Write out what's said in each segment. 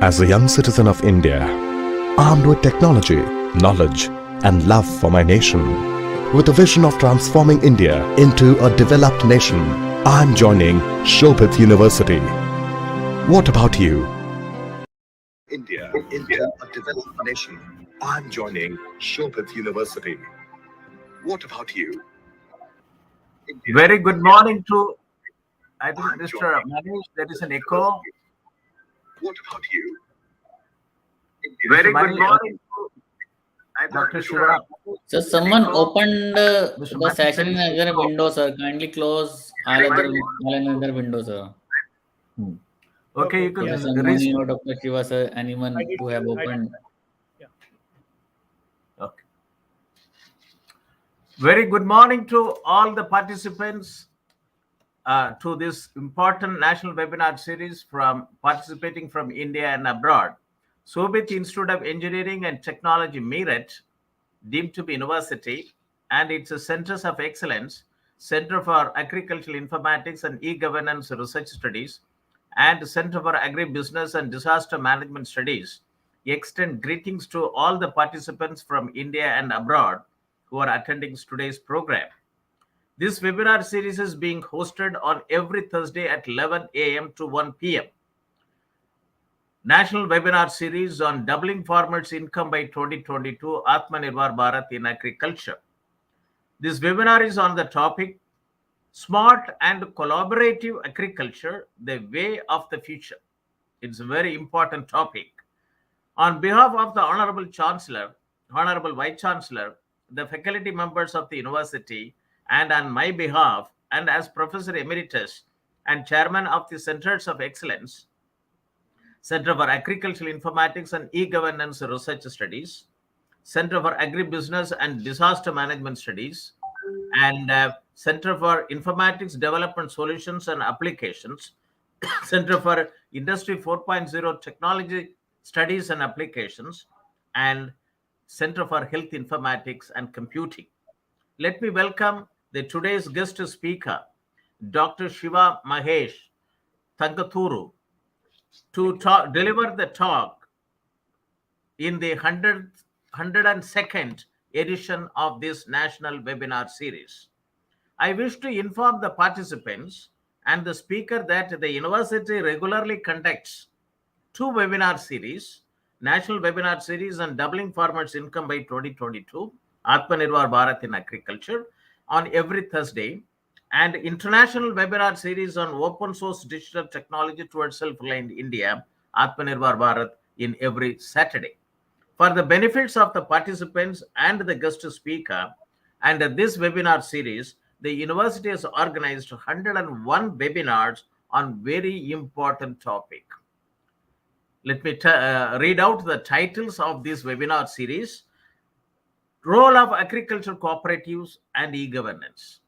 As a young citizen of India, armed with technology, knowledge, and love for my nation, with a vision of transforming India into a developed nation, I'm joining Shobhit University. What about you? India into a developed nation. I'm joining Shobhit University. What about you? Very good morning to, I think, Mr. Mahesh. There is an echo. What about you? Very good morning to Dr. Siva. So someone opened Mr. the session in Mahesh, another echo. window, sir. Kindly close all another window, sir. Okay, you can Yeah, reach. Moni or Dr. Shiva, sir. Anyone who have opened. Okay. Very good morning to all the participants to this important national webinar series from participating from India and abroad. Shobhit Institute of Engineering and Technology, Meerut, deemed to be university, and its Centers of Excellence, Center for Agricultural Informatics and E-Governance Research Studies, and Center for Agribusiness and Disaster Management Studies extend greetings to all the participants from India and abroad who are attending today's program. This webinar series is being hosted on every Thursday at 11 a.m. to 1 p.m. National webinar series on doubling farmers' income by 2022, Atmanirbhar Bharat in agriculture. This webinar is on the topic Smart and Collaborative Agriculture, the Way of the Future. It's a very important topic. On behalf of the Honorable Chancellor, Honorable Vice Chancellor, the faculty members of the university, and on my behalf, and as Professor Emeritus and Chairman of the Centers of Excellence, Center for Agricultural Informatics and E-Governance Research Studies, Center for Agribusiness and Disaster Management Studies, and Center for Informatics Development Solutions and Applications, Center for Industry 4.0 Technology Studies and Applications, and Center for Health Informatics and Computing. Let me welcome today's guest speaker, Dr. Shiva Mahesh, Tangutooru, to deliver the talk in the 102nd edition of this national webinar series. I wish to inform the participants and the speaker that the university regularly conducts two webinar series, National Webinar Series on Doubling Farmers' Income by 2022, Atmanirbhar Bharat in Agriculture, on every Thursday, and International Webinar Series on Open Source Digital Technology towards Self-Reliant India, Atmanirbhar Bharat, in every Saturday. For the benefits of the participants and the guest speaker, and this webinar series, the university has organized 101 webinars on very important topic. Let me read out the titles of this webinar series. Role of agricultural cooperatives and e-governance.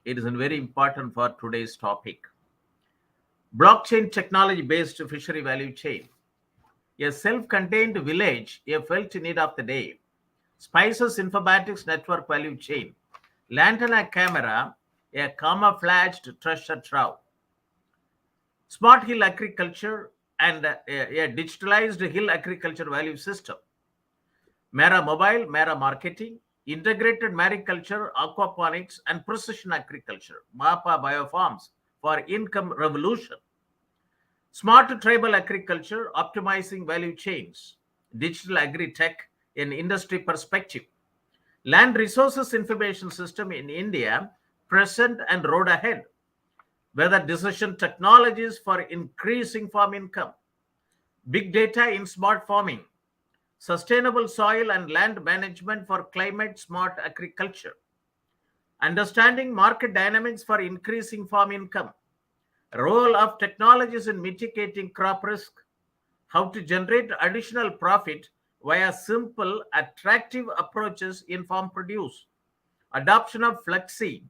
It is very important for today's topic. Blockchain technology-based fishery value chain. A self-contained village, a felt need of the day. Spices informatics network value chain. Lantana camera, a camouflaged treasure trove. Smart hill agriculture and a digitalized hill agriculture value system. Mera mobile, Mera marketing, integrated mariculture, aquaponics, and precision agriculture. MAPA biofarms for income revolution. Smart tribal agriculture, optimizing value chains. Digital Agritech in industry perspective. Land resources information system in India, present and road ahead. Weather decision technologies for increasing farm income. Big data in smart farming. Sustainable soil and land management for climate smart agriculture. Understanding market dynamics for increasing farm income. Role of technologies in mitigating crop risk. How to generate additional profit via simple, attractive approaches in farm produce. Adoption of flexi,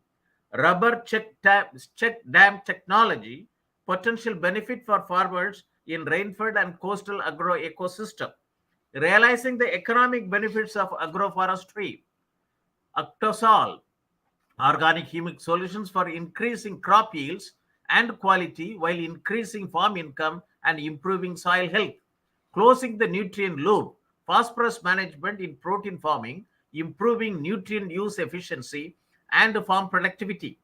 rubber check dam technology, potential benefit for farmers in rainfed and coastal agro ecosystem. Realizing the economic benefits of agroforestry. Octosol, organic humic solutions for increasing crop yields and quality while increasing farm income and improving soil health. closing the nutrient loop, phosphorus management in protein farming, improving nutrient use efficiency and farm productivity.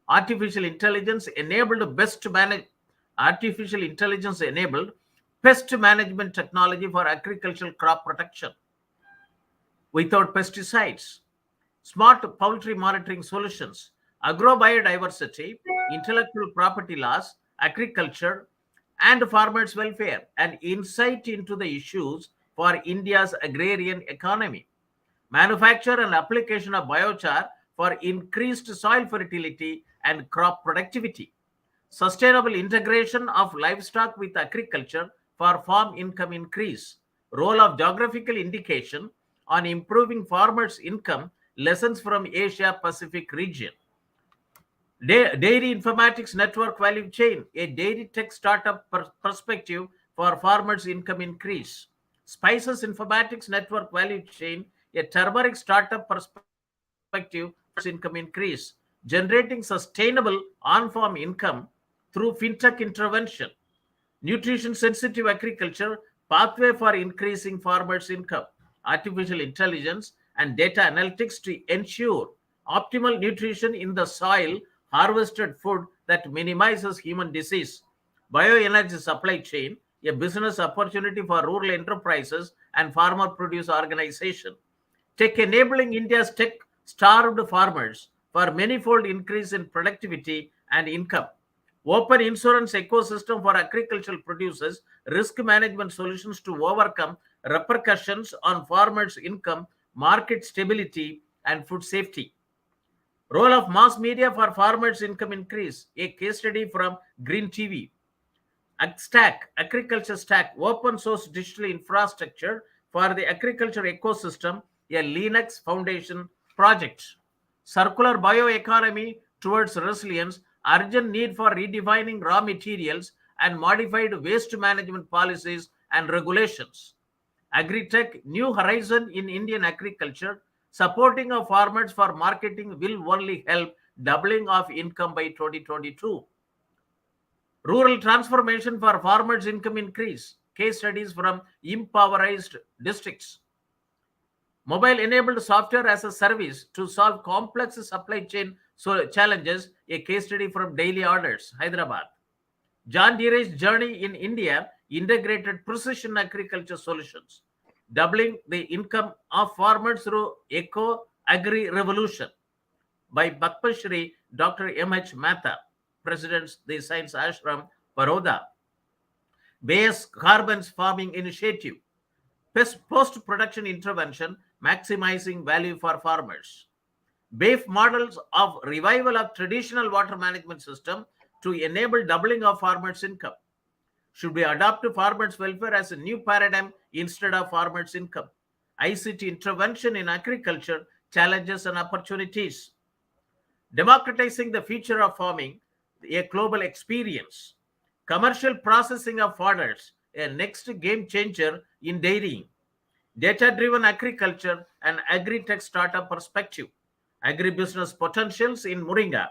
Artificial intelligence enabled pest management technology for agricultural crop protection without pesticides, smart poultry monitoring solutions, agrobiodiversity, intellectual property laws, agriculture, and farmers' welfare, and insight into the issues for India's agrarian economy. Manufacture and application of biochar for increased soil fertility and crop productivity. Sustainable integration of livestock with agriculture for farm income increase. Role of geographical indication on improving farmers' income. Lessons from Asia Pacific region. Dairy Informatics Network Value Chain, a dairy tech startup perspective for farmers' income increase. Spices Informatics Network Value Chain, a turmeric startup perspective for income increase. Generating sustainable on-farm income through fintech intervention. Nutrition sensitive agriculture, pathway for increasing farmers' income. Artificial intelligence and data analytics to ensure optimal nutrition in the soil, harvested food that minimizes human disease. Bioenergy supply chain, a business opportunity for rural enterprises and farmer produce organization. Tech enabling India's tech starved farmers for manifold increase in productivity and income. Open insurance ecosystem for agricultural producers, risk management solutions to overcome repercussions on farmers' income, market stability, and food safety. Role of mass media for farmers' income increase, a case study from Green TV. Agriculture Stack, open source digital infrastructure for the agriculture ecosystem, a Linux Foundation project. Circular bioeconomy towards resilience, urgent need for redefining raw materials and modified waste management policies and regulations. Agritech, new horizon in Indian agriculture, supporting of farmers for marketing will only help doubling of income by 2022. Rural transformation for farmers' income increase, case studies from impoverished districts. Mobile enabled software as a service to solve complex supply chain challenges, a case study from Daily Orders, Hyderabad. John Deere's journey in India, integrated precision agriculture solutions, doubling the income of farmers through eco-agri revolution by Bhakpashri Dr. M.H. Mehta, President's the Science Ashram, Baroda. Base Carbons Farming Initiative, post-production intervention, maximizing value for farmers. BAFE models of revival of traditional water management system to enable doubling of farmers' income. Should we adopt farmers' welfare as a new paradigm instead of farmers' income? ICT intervention in agriculture, challenges and opportunities. Democratizing the future of farming, a global experience. Commercial processing of fodders, a next game changer in dairying. Data-driven agriculture and agri-tech startup perspective. Agribusiness potentials in Moringa.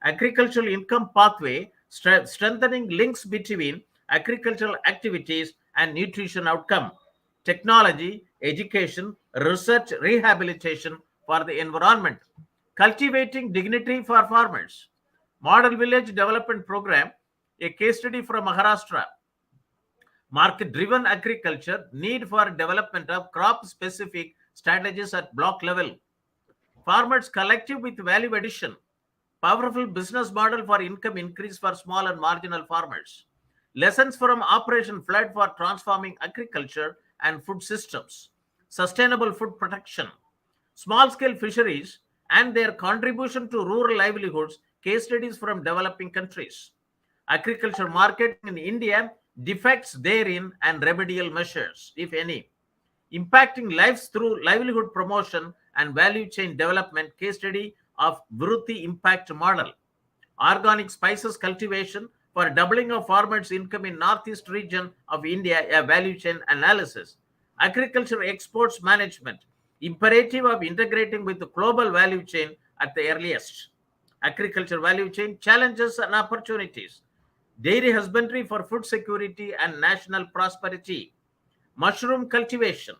Agricultural income pathway, strengthening links between agricultural activities and nutrition outcome. Technology, education, research, rehabilitation for the environment. Cultivating dignity for farmers. Model Village Development Program, a case study from Maharashtra. Market-driven agriculture, need for development of crop-specific strategies at block level. Farmers collective with value addition. Powerful business model for income increase for small and marginal farmers. Lessons from Operation Flood for transforming agriculture and food systems. Sustainable food protection. Small-scale fisheries and their contribution to rural livelihoods, case studies from developing countries. Agriculture market in India, defects therein and remedial measures, if any. Impacting lives through livelihood promotion and value chain development, case study of Vruti impact model. Organic spices cultivation for doubling of farmers' income in northeast region of India, a value chain analysis. Agriculture exports management, imperative of integrating with the global value chain at the earliest. Agriculture value chain, challenges and opportunities. Dairy husbandry for food security and national prosperity. mushroom cultivation,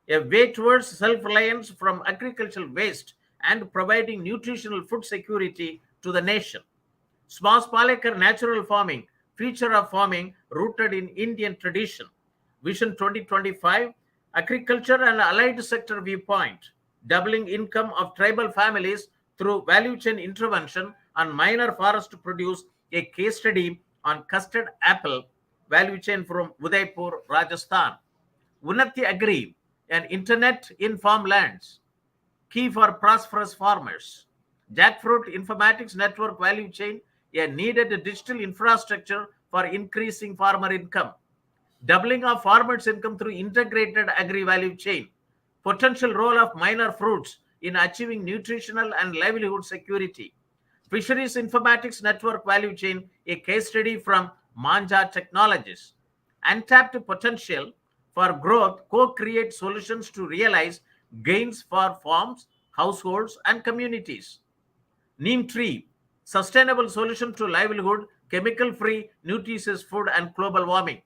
a way towards self-reliance from agricultural waste and providing nutritional food security to the nation. Small Palekar natural farming, future of farming rooted in Indian tradition. Vision 2025, agriculture and allied sector viewpoint, doubling income of tribal families through value chain intervention on minor forest produce, a case study on custard apple value chain from Udaipur, Rajasthan. Unnati Agri, an internet in farmlands, key for prosperous farmers. Jackfruit Informatics network value chain, a needed digital infrastructure for increasing farmer income. Doubling of farmers' income through integrated agri value chain. Potential role of minor fruits in achieving nutritional and livelihood security. Fisheries Informatics network value chain, a case study from Manja Technologies. Untapped potential for growth, co-create solutions to realize gains for farms, households, and communities. Neem tree, sustainable solution to livelihood, chemical-free, nutritious food, and global warming.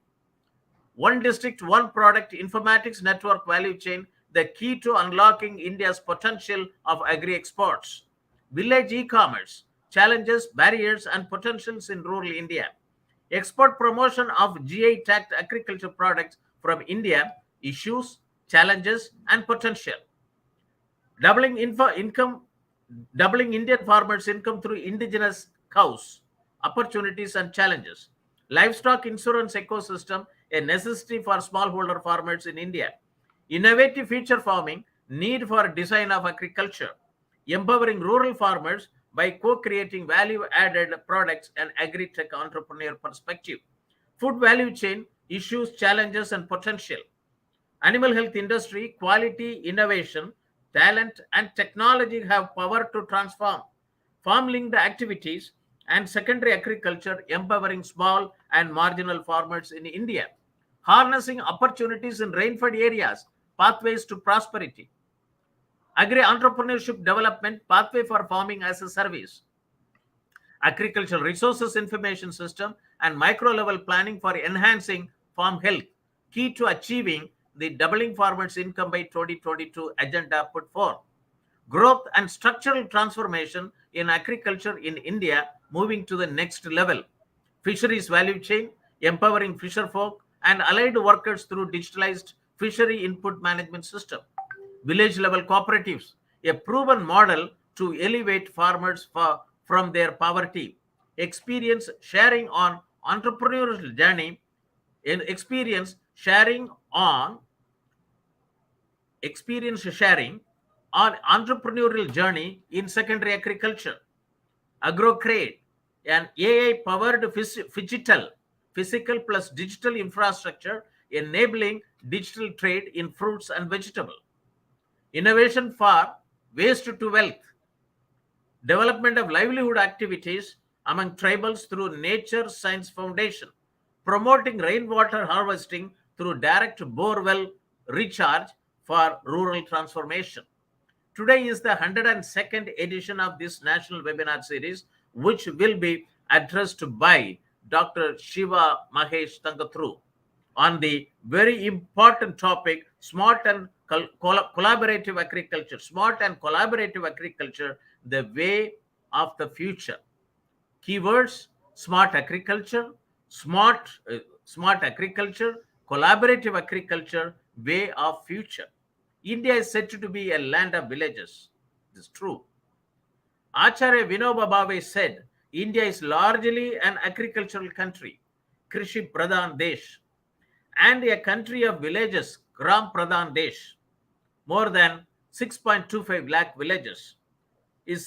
One district, one product informatics network value chain, the key to unlocking India's potential of agri-exports. Village e-commerce, challenges, barriers, and potentials in rural India. Export promotion of GI-tagged agriculture products from India, issues, challenges, and potential. Doubling Indian farmers' income through indigenous cows, opportunities and challenges. Livestock insurance ecosystem, a necessity for smallholder farmers in India. Innovative future farming, need for design of agriculture. Empowering rural farmers by co-creating value-added products and agri-tech entrepreneur perspective. Food value chain, issues, challenges, and potential. Animal health industry, quality, innovation, talent, and technology have power to transform. Farm-linked activities and secondary agriculture, empowering small and marginal farmers in India. Harnessing opportunities in rainfed areas, pathways to prosperity. Agri-entrepreneurship development, pathway for farming as a service. Agricultural resources information system and micro-level planning for enhancing farm health, key to achieving the doubling farmers' income by 2022 agenda put forth. Growth and structural transformation in agriculture in India moving to the next level. Fisheries value chain, empowering fisherfolk and allied workers through digitalized fishery input management system. Village level cooperatives, a proven model to elevate farmers from their poverty. Experience sharing on entrepreneurial journey, in experience sharing on entrepreneurial journey in secondary agriculture. AgroCrade, an AI-powered physical plus digital infrastructure enabling digital trade in fruits and vegetables. Innovation for waste to wealth. Development of livelihood activities among tribals through Nature Science Foundation. Promoting rainwater harvesting through direct borewell recharge for rural transformation. Today is the 102nd edition of this national webinar series, which will be addressed by Dr. Siva Mahesh Tangutooru on the very important topic, smart and collaborative agriculture. Smart and collaborative agriculture, the way of the future. Keywords: smart agriculture, smart agriculture, collaborative agriculture, way of future. India is said to be a land of villages. This is true. Acharya Vinoba Bhave said, India is largely an agricultural country, Krishi Pradhan Desh, and a country of villages, Gram Pradhan Desh. More than 6.25 lakh villages.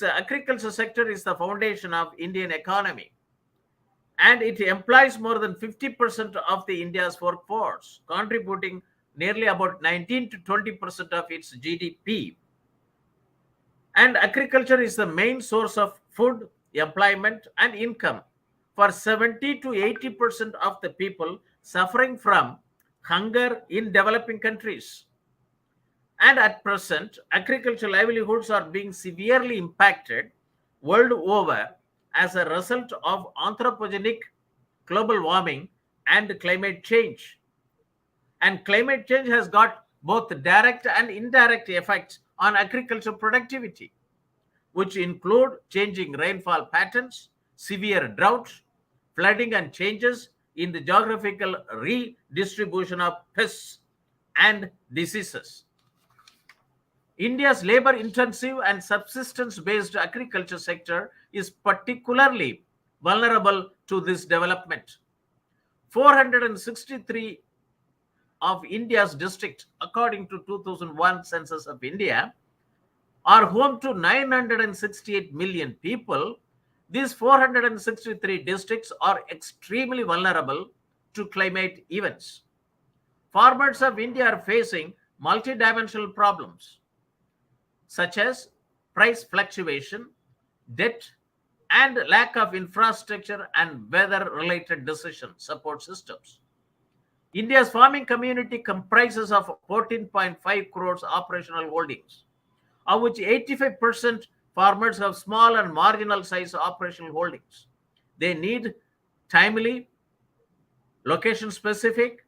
Agriculture sector is the foundation of Indian economy, and it employs more than 50% of the India's workforce, contributing nearly about 19 to 20% of its GDP. And agriculture is the main source of food, employment, and income for 70 to 80% of the people suffering from hunger in developing countries. And at present, agricultural livelihoods are being severely impacted world over as a result of anthropogenic global warming and climate change. And climate change has got both direct and indirect effects on agricultural productivity, which include changing rainfall patterns, severe drought, flooding, and changes in the geographical redistribution of pests and diseases. India's labor-intensive and subsistence-based agriculture sector is particularly vulnerable to this development. 463 of India's districts, according to 2001 Census of India, are home to 968 million people. These 463 districts are extremely vulnerable to climate events. Farmers of India are facing multidimensional problems, such as price fluctuation, debt, and lack of infrastructure and weather-related decision support systems. India's farming community comprises of 14.5 crores operational holdings, of which 85% farmers have small and marginal size operational holdings. They need timely, location-specific,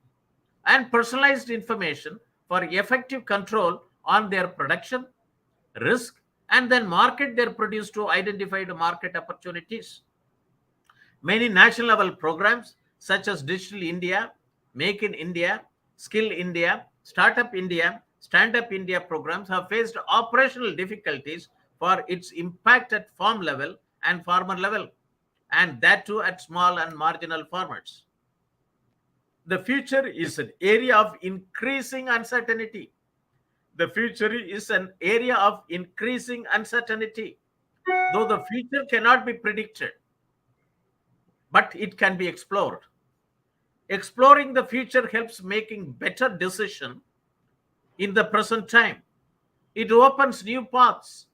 and personalized information for effective control on their production, risk, and then market their produce to identified market opportunities. Many national level programs such as Digital India, Make in India, Skill India, Startup India, Stand Up India programs have faced operational difficulties for its impact at farm level and farmer level, and that too at small and marginal farmers. The future is an area of increasing uncertainty. The future is an area of increasing uncertainty. Though the future cannot be predicted, but it can be explored. Exploring the future helps making better decisions in the present time. It opens new paths,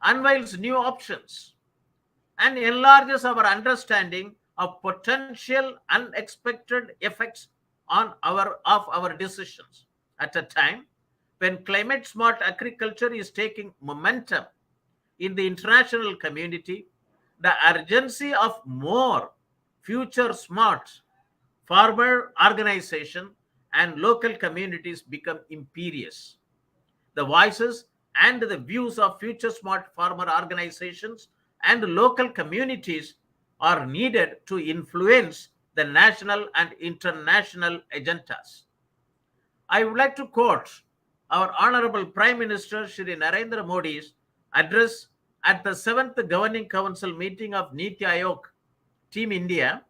unveils new options, and enlarges our understanding of potential unexpected effects of our decisions. At a time when climate smart agriculture is taking momentum in the international community, the urgency of more future smart farmer organization and local communities become imperious. The voices and the views of future smart farmer organizations and local communities are needed to influence the national and international agendas. I would like to quote our Honorable Prime Minister Shri Narendra Modi's address at the 7th Governing Council meeting of Niti Aayog, Team India,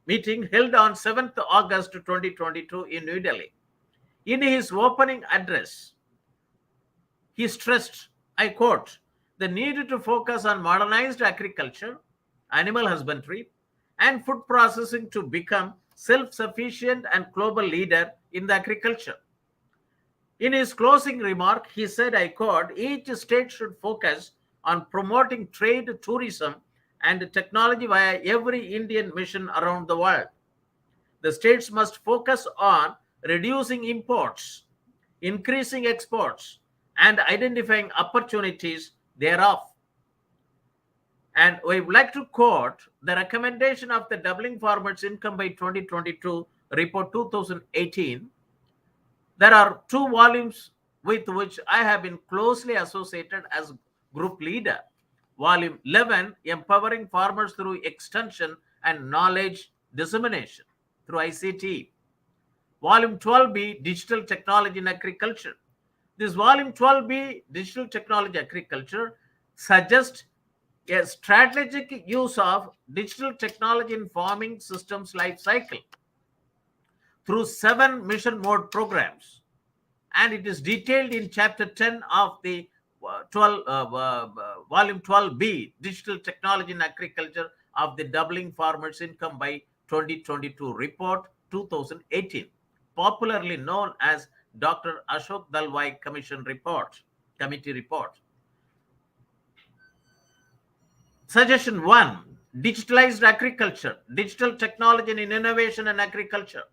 meeting held on 7th August 2022 in New Delhi. In his opening address, he stressed, I quote, the need to focus on modernized agriculture, animal husbandry, and food processing to become self-sufficient and global leader in the agriculture. In his closing remark, he said, I quote, each state should focus on promoting trade, tourism, and technology via every Indian mission around the world. The states must focus on reducing imports, increasing exports, and identifying opportunities thereof. And we would like to quote the recommendation of the Doubling Farmers' Income by 2022 Report 2018. There are 2 volumes with which I have been closely associated as group leader. Volume 11, Empowering Farmers Through Extension and Knowledge Dissemination through ICT. Volume 12B, Digital Technology in Agriculture. This Volume 12B, Digital Technology Agriculture, suggests a strategic use of digital technology in farming systems life cycle through 7 mission mode programs. And it is detailed in Chapter 10 of the Volume 12B, Digital Technology in Agriculture of the Doubling Farmers' Income by 2022 Report 2018, popularly known as Dr. Ashok Dalwai Committee Report. Suggestion 1, digitalized agriculture, digital technology and innovation in agriculture,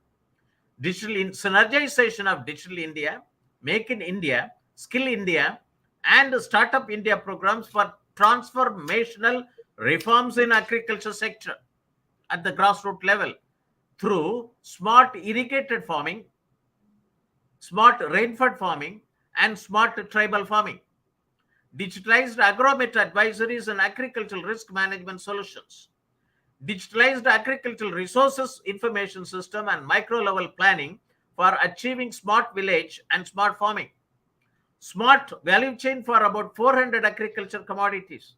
digital synergization of Digital India, Make in India, Skill India, and Startup India programs for transformational reforms in agriculture sector at the grassroots level through smart irrigated farming, smart rainfed farming, and smart tribal farming, digitalized agromet advisories and agricultural risk management solutions, digitalized agricultural resources information system and micro-level planning for achieving smart village and smart farming, smart value chain for about 400 agriculture commodities,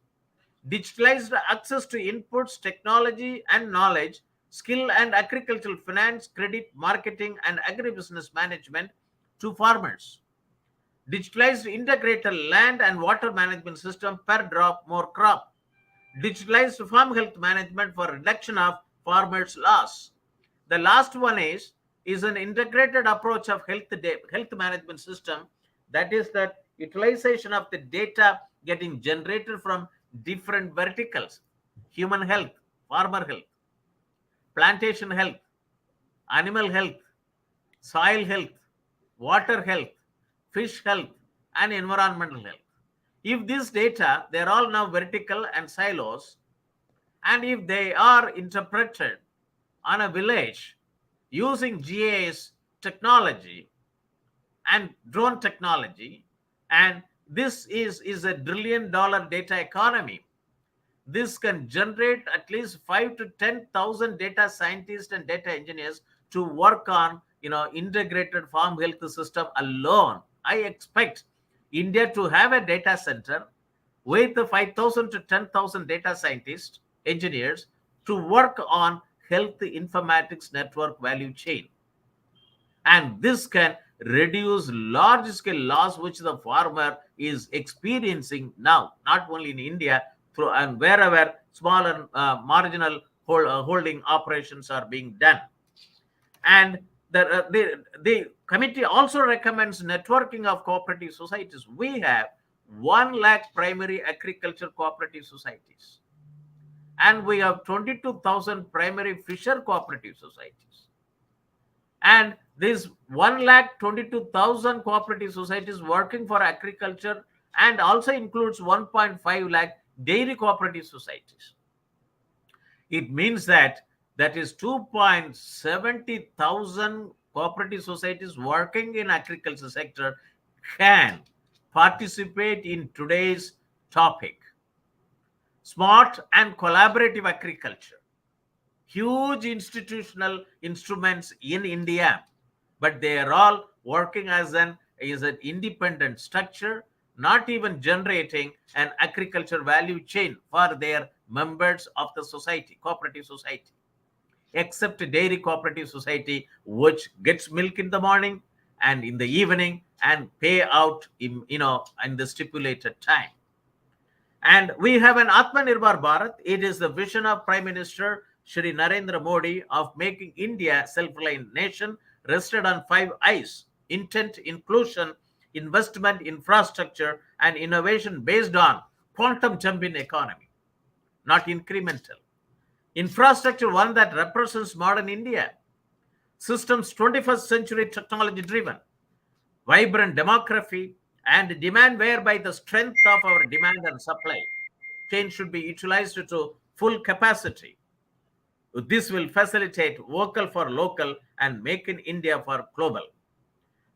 digitalized access to inputs, technology and knowledge, skill and agricultural finance, credit, marketing and agribusiness management to farmers, digitalized integrated land and water management system per drop more crop, digitalized farm health management for reduction of farmers' loss. The last one is an integrated approach of health management system, that is the utilization of the data getting generated from different verticals: human health, farmer health, plantation health, animal health, soil health, water health, fish health, and environmental health. If this data, they're all now vertical and silos, and if they are interpreted on a village using GIS technology and drone technology, and this is a $1 trillion data economy. This can generate at least 5 to 10,000 data scientists and data engineers to work on integrated farm health system alone. I expect India to have a data center with 5,000 to 10,000 data scientists, engineers to work on health informatics network value chain. And this can reduce large scale loss which the farmer is experiencing now, not only in India, through and wherever small and marginal holding operations are being done. And the committee also recommends networking of cooperative societies. We have 1 lakh primary agriculture cooperative societies, and we have 22,000 primary fisher cooperative societies. And this 1,22,000 cooperative societies working for agriculture and also includes 1.5 lakh dairy cooperative societies. It means that is 2.70,000 cooperative societies working in agriculture sector can participate in today's topic: smart and collaborative agriculture. Huge institutional instruments in India, but they are all working as an independent structure, not even generating an agriculture value chain for their members of the society, cooperative society, except dairy cooperative society, which gets milk in the morning and in the evening and pay out in the stipulated time. And we have an Atmanirbhar Bharat. It is the vision of Prime Minister Shri Narendra Modi of making India a self-reliant nation rested on 5 I's: intent, inclusion, investment, infrastructure, and innovation based on quantum jump in economy, not incremental. Infrastructure, one that represents modern India. Systems, 21st century technology driven. Vibrant demography and demand, whereby the strength of our demand and supply chain should be utilized to full capacity. This will facilitate vocal for local and make in India for global.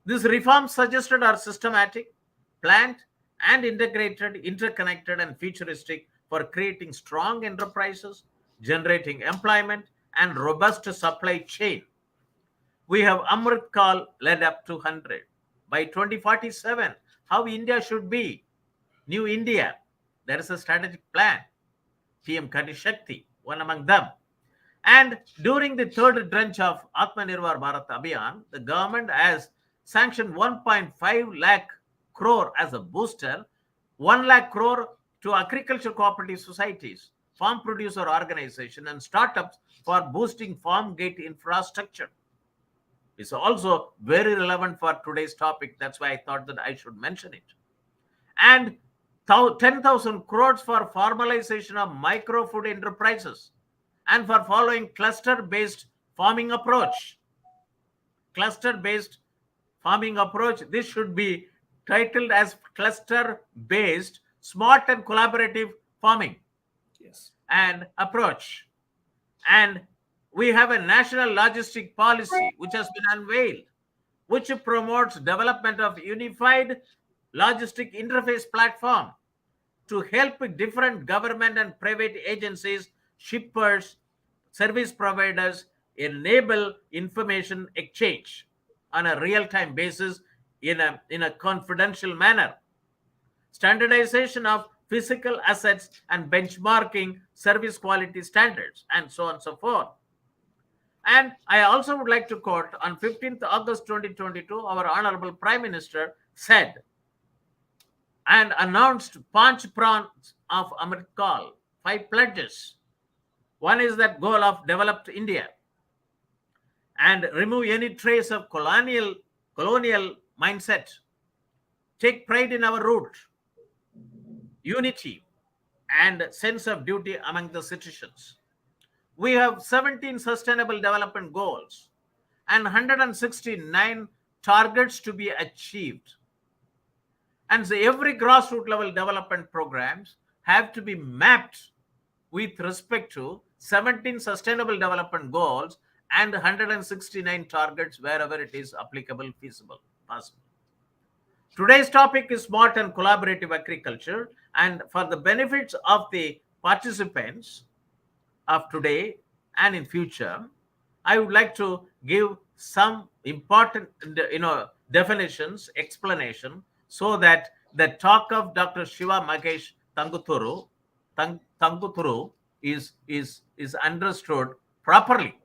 These reforms suggested are systematic, planned, and integrated, interconnected, and futuristic for creating strong enterprises, generating employment, and robust supply chain. We have Amrit Kal led up to 100. By 2047, how India should be. New India. There is a strategic plan. PM Kati Shakti, one among them. And during the third tranche of Atmanirbhar Bharat Abhiyan, the government has sanctioned 1.5 lakh crore as a booster, 1 lakh crore to agriculture cooperative societies, farm producer organization, and startups for boosting farm gate infrastructure. It's also very relevant for today's topic. That's why I thought that I should mention it. And 10,000 crores for formalization of micro food enterprises and for following cluster-based farming approach. Cluster-based farming approach. This should be titled as cluster-based smart and collaborative farming. Yes. And approach. And We have a national logistic policy which has been unveiled, which promotes development of unified logistic interface platform to help different government and private agencies, shippers, service providers enable information exchange on a real-time basis in a confidential manner. Standardization of physical assets and benchmarking service quality standards, and so on and so forth. And I also would like to quote, on 15th August 2022, our Honorable Prime Minister said and announced Panch Prongs of Amrit Kaal, 5 pledges. One is that goal of developed India and remove any trace of colonial mindset. Take pride in our root, unity, and sense of duty among the citizens. We have 17 sustainable development goals and 169 targets to be achieved. And so every grassroots level development programs have to be mapped with respect to 17 sustainable development goals and 169 targets wherever it is applicable, feasible, possible. Today's topic is smart and collaborative agriculture, and for the benefits of the participants of today and in future, I would like to give some important definitions, explanation, so that the talk of Dr. Shiva Mahesh Tangutooru is understood properly.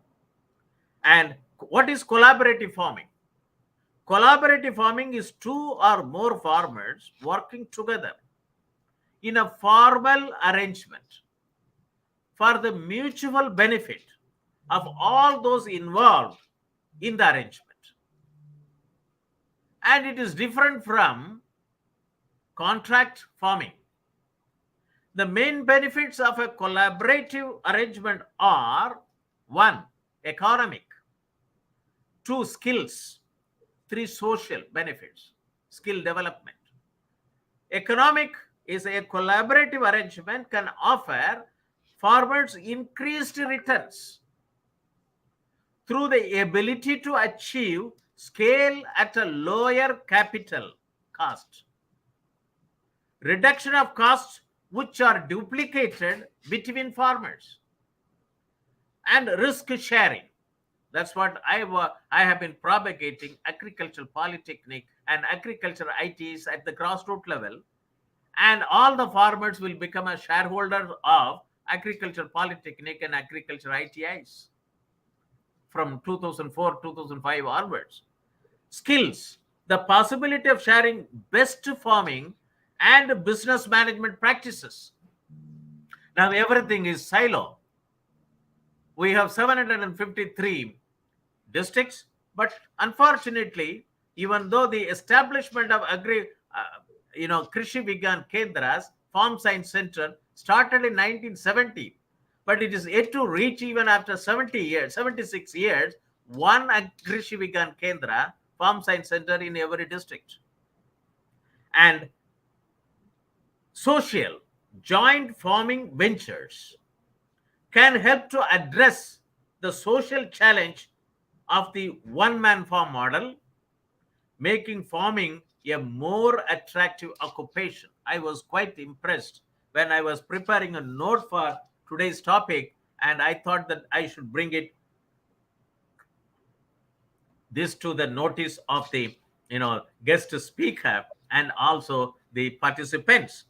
And what is collaborative farming? Collaborative farming is 2 or more farmers working together in a formal arrangement for the mutual benefit of all those involved in the arrangement. And it is different from contract farming. The main benefits of a collaborative arrangement are: 1, economic; 2, skills; 3, social benefits, skill development. Economic is a collaborative arrangement can offer farmers increased returns through the ability to achieve scale at a lower capital cost, reduction of costs which are duplicated between farmers, and risk sharing. That's what I have been propagating agricultural polytechnic and agriculture ITs at the grassroots level, and all the farmers will become a shareholder of agriculture polytechnic and agriculture ITIs from 2004-2005 onwards. Skills: the possibility of sharing best farming and business management practices. Now everything is silo. We have 753 districts, but unfortunately, even though the establishment of Krishi Vigyan Kendras, Farm Science Center, started in 1970, but it is yet to reach, even after 76 years, one Krishi Vigyan Kendra, Farm Science Center in every district. And social joint farming ventures can help to address the social challenge of the one-man farm model, making farming a more attractive occupation. I was quite impressed when I was preparing a note for today's topic, and I thought that I should bring this to the notice of the guest speaker and also the participants.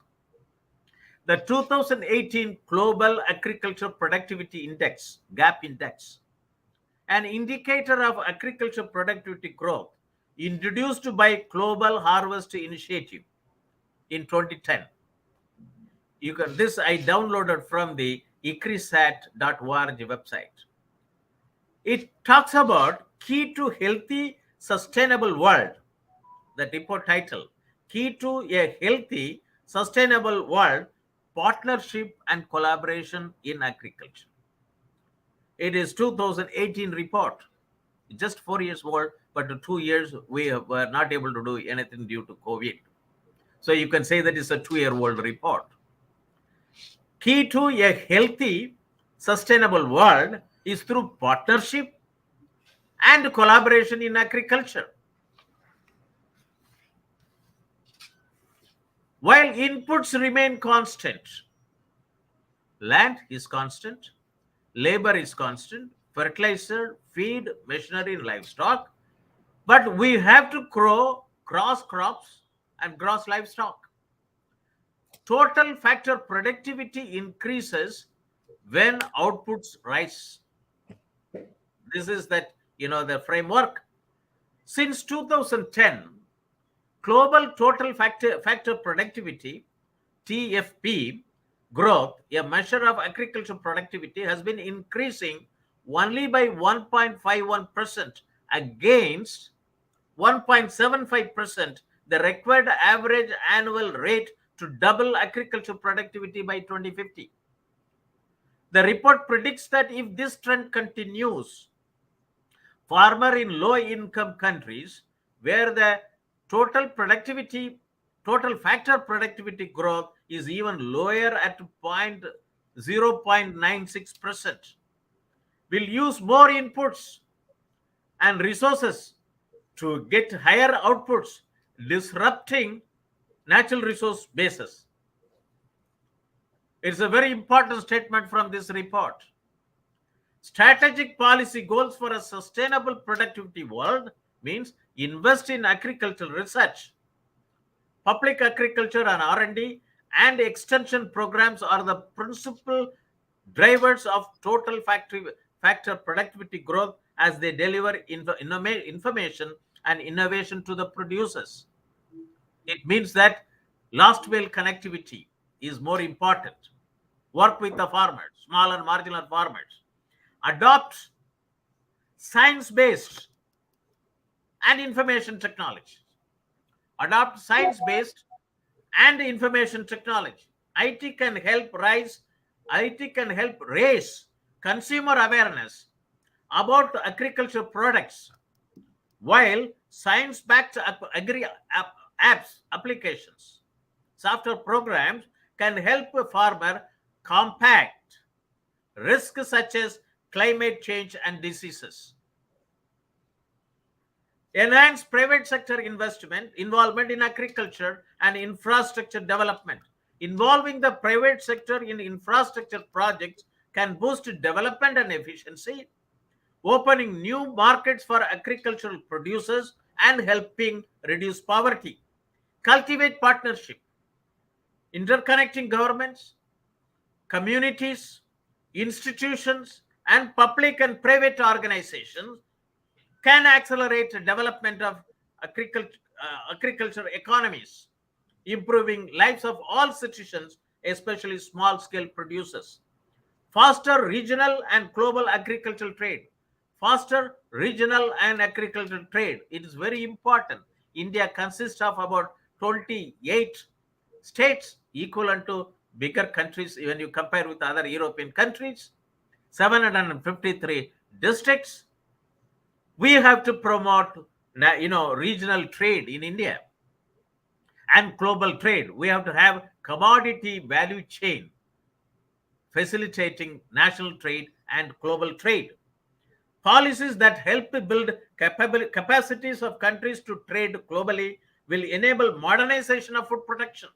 The 2018 Global Agriculture Productivity Index, GAP Index, an indicator of agriculture productivity growth, introduced by Global Harvest Initiative in 2010. This I downloaded from the icrisat.org website. It talks about key to healthy, sustainable world. The depot title: Key to a Healthy, Sustainable World, Partnership and Collaboration in Agriculture. It is 2018 report, just 4 years old, but 2 years we were not able to do anything due to COVID. So you can say that it's a 2-year-old report. Key to a healthy, sustainable world, is through partnership and collaboration in agriculture. While inputs remain constant, land is constant, labor is constant, fertilizer, feed, machinery, and livestock, but we have to grow cross crops and gross livestock. Total factor productivity increases when outputs rise. This is the framework. Since 2010, global total factor productivity, TFP, growth, a measure of agricultural productivity, has been increasing only by 1.51% against 1.75%, the required average annual rate to double agricultural productivity by 2050. The report predicts that if this trend continues, farmers in low-income countries where the total factor productivity growth is even lower at 0.96%, will use more inputs and resources to get higher outputs, disrupting natural resource bases. It's a very important statement from this report. Strategic policy goals for a sustainable productivity world means invest in agricultural research. Public agriculture and R&D and extension programs are the principal drivers of total factor productivity growth as they deliver information and innovation to the producers. It means that last mile connectivity is more important. Work with the farmers, small and marginal farmers. Adopt science-based and information technology. Adopt science-based and information technology. IT can help raise consumer awareness about agricultural products, while science-backed applications, software programs can help a farmer compact risks such as climate change and diseases. Enhance private sector involvement in agriculture and infrastructure development. Involving the private sector in infrastructure projects can boost development and efficiency, opening new markets for agricultural producers and helping reduce poverty. Cultivate partnership. Interconnecting governments, communities, institutions, and public and private organizations can accelerate the development of agriculture economies, improving lives of all citizens, especially small-scale producers. Foster regional and global agricultural trade. Foster regional and agricultural trade. It is very important. India consists of about 28 states, equivalent to bigger countries when you compare with other European countries. 753 districts. We have to promote, regional trade in India and global trade. We have to have commodity value chain facilitating national trade and global trade. Policies that help to build capacities of countries to trade globally will enable modernization of food production,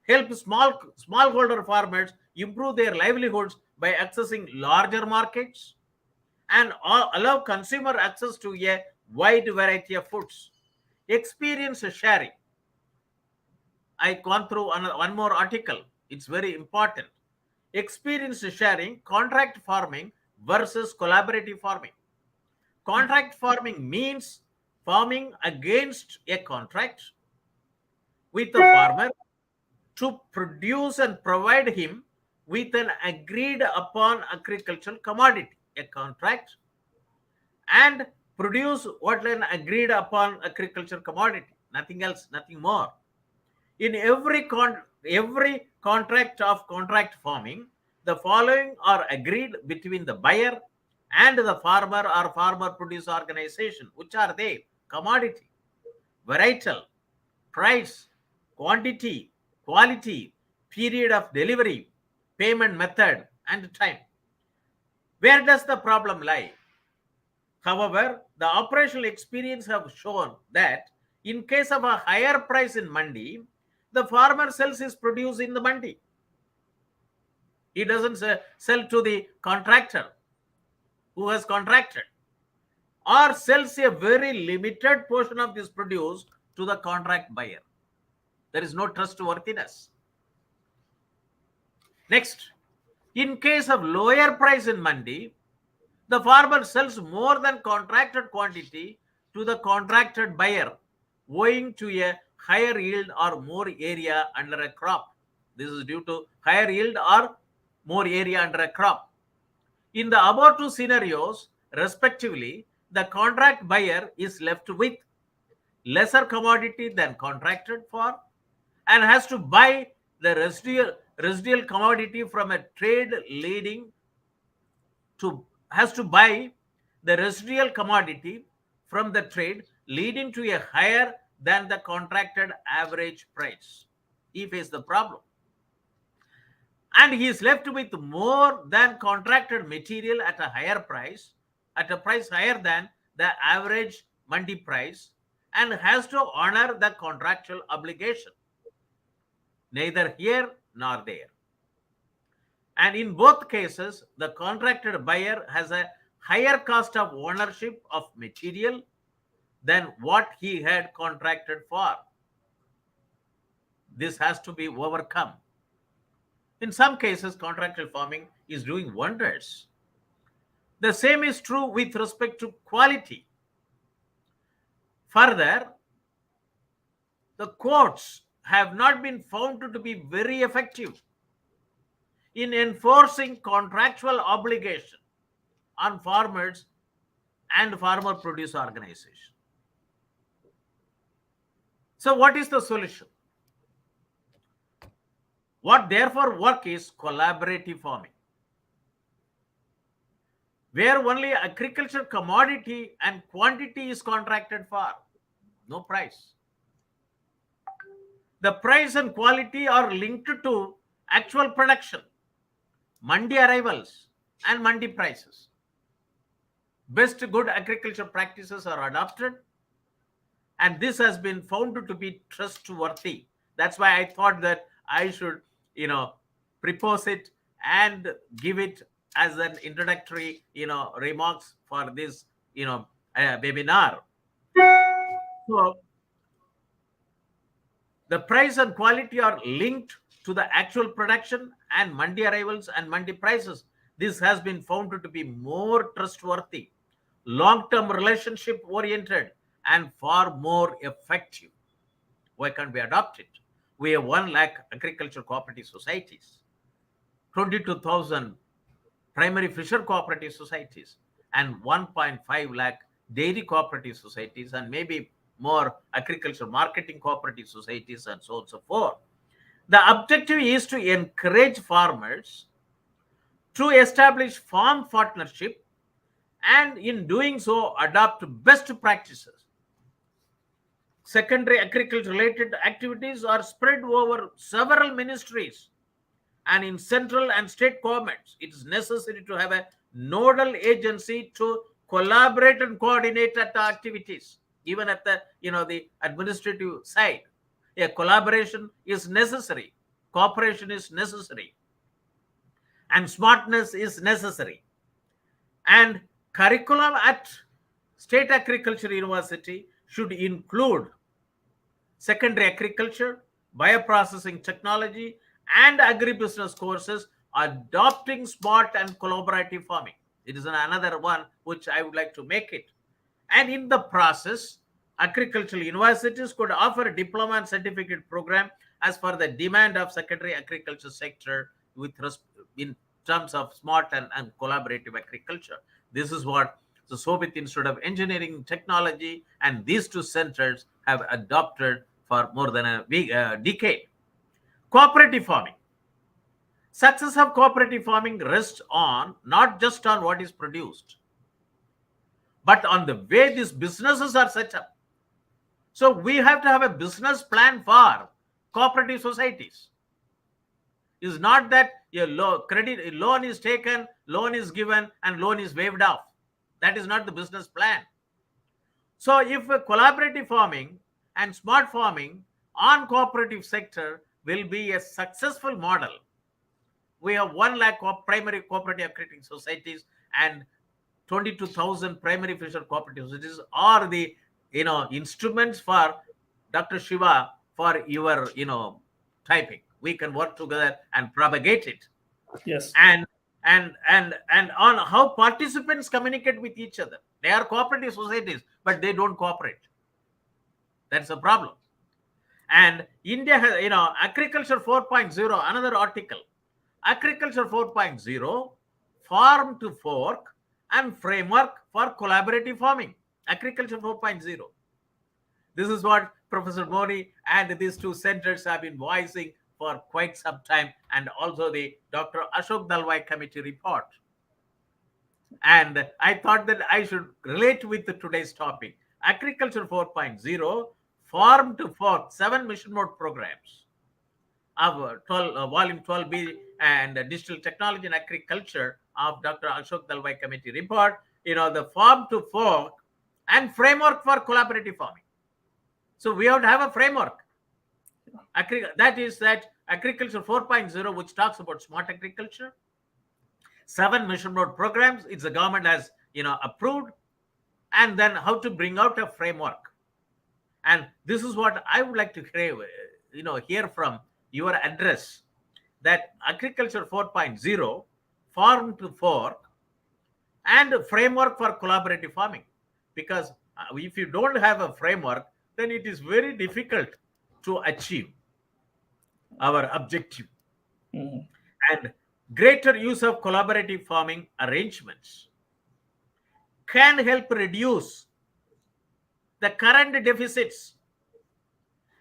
help smallholder farmers improve their livelihoods by accessing larger markets, and allow consumer access to a wide variety of foods. Experience sharing. I've gone through one more article. It's very important. Experience sharing, contract farming versus collaborative farming. Contract farming means farming against a contract with the farmer to produce and provide him with an agreed upon agricultural commodity, a contract, and produce what an agreed upon agricultural commodity, nothing else, nothing more. In every contract of contract farming, the following are agreed between the buyer and the farmer or farmer producer organization. Which are they? Commodity, varietal, price, quantity, quality, period of delivery, payment method, and time. Where does the problem lie? However, the operational experience have shown that in case of a higher price in mandi, the farmer sells his produce in the mandi. He doesn't sell to the contractor who has contracted, or sells a very limited portion of this produce to the contract buyer. There is no trustworthiness. Next, in case of lower price in mandi, the farmer sells more than contracted quantity to the contracted buyer, owing to a higher yield or more area under a crop. This is due to higher yield or more area under a crop. In the above two scenarios, respectively, the contract buyer is left with lesser commodity than contracted for and has to buy the residual commodity from a trade leading to a higher than the contracted average price. He faces the problem. And he is left with more than contracted material at a higher price, at a price higher than the average mandi price, and has to honor the contractual obligation. Neither here nor there. And in both cases, the contracted buyer has a higher cost of ownership of material than what he had contracted for. This has to be overcome. In some cases, contractual farming is doing wonders. The same is true with respect to quality. Further, the courts have not been found to be very effective in enforcing contractual obligation on farmers and farmer produce organizations. So what is the solution? What therefore work is collaborative farming, where only agriculture commodity and quantity is contracted for, no price. The price and quality are linked to actual production, mandi arrivals, and mandi prices. Best good agriculture practices are adopted, and this has been found to be trustworthy. That's why I thought that I should, propose it and give it as an introductory, remarks for this, webinar. So the price and quality are linked to the actual production and mandi arrivals and mandi prices. This has been found to be more trustworthy, long-term relationship oriented, and far more effective. Why can't we adopt it? We have 1 lakh agriculture cooperative societies, 22,000 primary fisher cooperative societies, and 1.5 lakh dairy cooperative societies, and maybe more agriculture marketing cooperative societies, and so on and so forth. The objective is to encourage farmers to establish farm partnership, and in doing so, adopt best practices. Secondary agriculture related activities are spread over several ministries, and in central and state governments, it is necessary to have a nodal agency to collaborate and coordinate at the activities, even at the the administrative side. A collaboration is necessary, cooperation is necessary, and smartness is necessary. And curriculum at State Agriculture University should include secondary agriculture, bioprocessing technology, and agribusiness courses adopting smart and collaborative farming. It is another one which I would like to make it. And in the process, agricultural universities could offer a diploma and certificate program as per the demand of secondary agriculture sector in terms of smart and collaborative agriculture. This is what the Shobhit Institute of Engineering and Technology and these two centers have adopted for more than a decade. Cooperative farming. Success of cooperative farming rests on not just on what is produced, but on the way these businesses are set up. So we have to have a business plan for cooperative societies. It's not that your loan is taken, loan is given, and loan is waived off. That is not the business plan. So if a collaborative farming and smart farming on cooperative sector will be a successful model, we have 1 lakh primary cooperative agricultural societies and 22,000 primary fisher cooperative societies are the instruments for Dr. Siva for your typing. We can work together and propagate it. Yes. And on how participants communicate with each other. They are cooperative societies, but they don't cooperate. That's a problem. And India has, Agriculture 4.0, another article. Agriculture 4.0, farm to fork and framework for collaborative farming. Agriculture 4.0. This is what Professor Moni and these two centers have been voicing for quite some time, and also the Dr. Ashok Dalwai committee report. And I thought that I should relate with today's topic. Agriculture 4.0, farm to fork, 7 mission mode programs of volume 12B and digital technology and agriculture of Dr. Ashok Dalwai committee report, the farm to fork and framework for collaborative farming. So we have to have a framework. That is that Agriculture 4.0, which talks about smart agriculture, 7 mission mode programs, it's the government has approved, and then how to bring out a framework. And this is what I would like to hear from your address, that Agriculture 4.0, farm to fork, and a framework for collaborative farming. Because if you don't have a framework, then it is very difficult to achieve our objective. And greater use of collaborative farming arrangements can help reduce the current deficits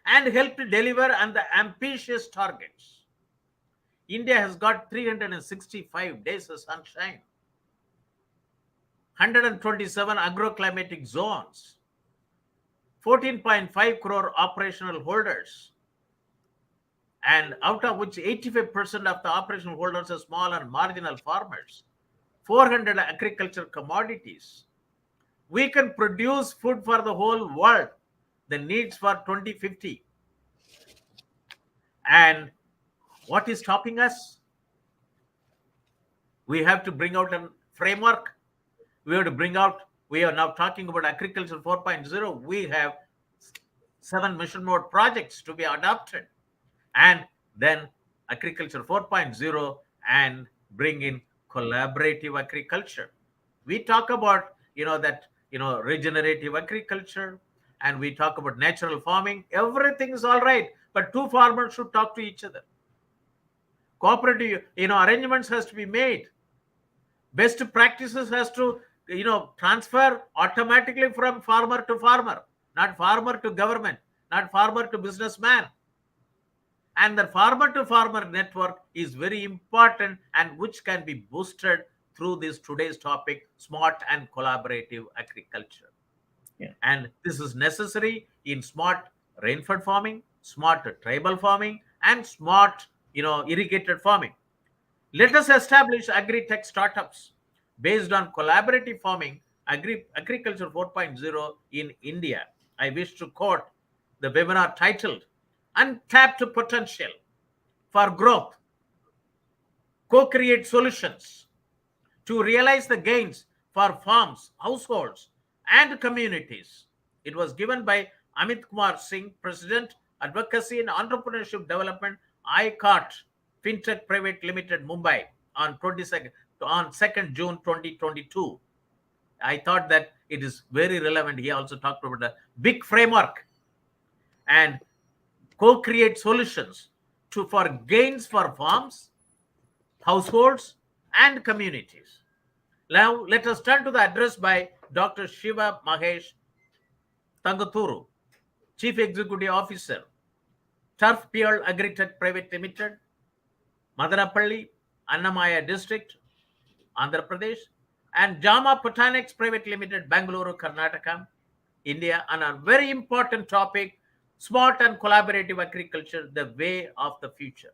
and help to deliver on the ambitious targets. India has got 365 days of sunshine, 127 agroclimatic zones, 14.5 crore operational holders, and out of which 85% of the operational holders are small and marginal farmers, 400 agricultural commodities. We can produce food for the whole world, the needs for 2050. And what is stopping us? We have to bring out a framework. We have to bring out, we are now talking about Agriculture 4.0. We have 7 mission mode projects to be adopted. And then Agriculture 4.0 and bring in collaborative agriculture. We talk about, regenerative agriculture, and we talk about natural farming. Everything is all right, but 2 farmers should talk to each other. Cooperative, arrangements has to be made. Best practices has to, transfer automatically from farmer to farmer, not farmer to government, not farmer to businessman. And the farmer to farmer network is very important, and which can be boosted through this today's topic, smart and collaborative agriculture. Yeah. And this is necessary in smart rainfed farming, smart tribal farming, and smart, irrigated farming. Let us establish Agritech startups based on collaborative farming, Agriculture 4.0 in India. I wish to quote the webinar titled Untapped Potential for Growth, Co-create Solutions to Realize the Gains for Farms, Households, and Communities. It was given by Amit Kumar Singh, President, Advocacy and Entrepreneurship Development, ICART, Fintech Private Limited, Mumbai, on 2nd June 2022. I thought that it is very relevant. He also talked about the big framework and co-create solutions for gains for farms, households, and communities. Now, let us turn to the address by Dr. Shiva Mahesh Tangutooru, Chief Executive Officer, TurfPearl Agritech Private Limited, Madanapalle, Annamayya District, Andhra Pradesh, and Jama Botanics Private Limited, Bangaluru, Karnataka, India, on a very important topic, smart and collaborative agriculture, the way of the future.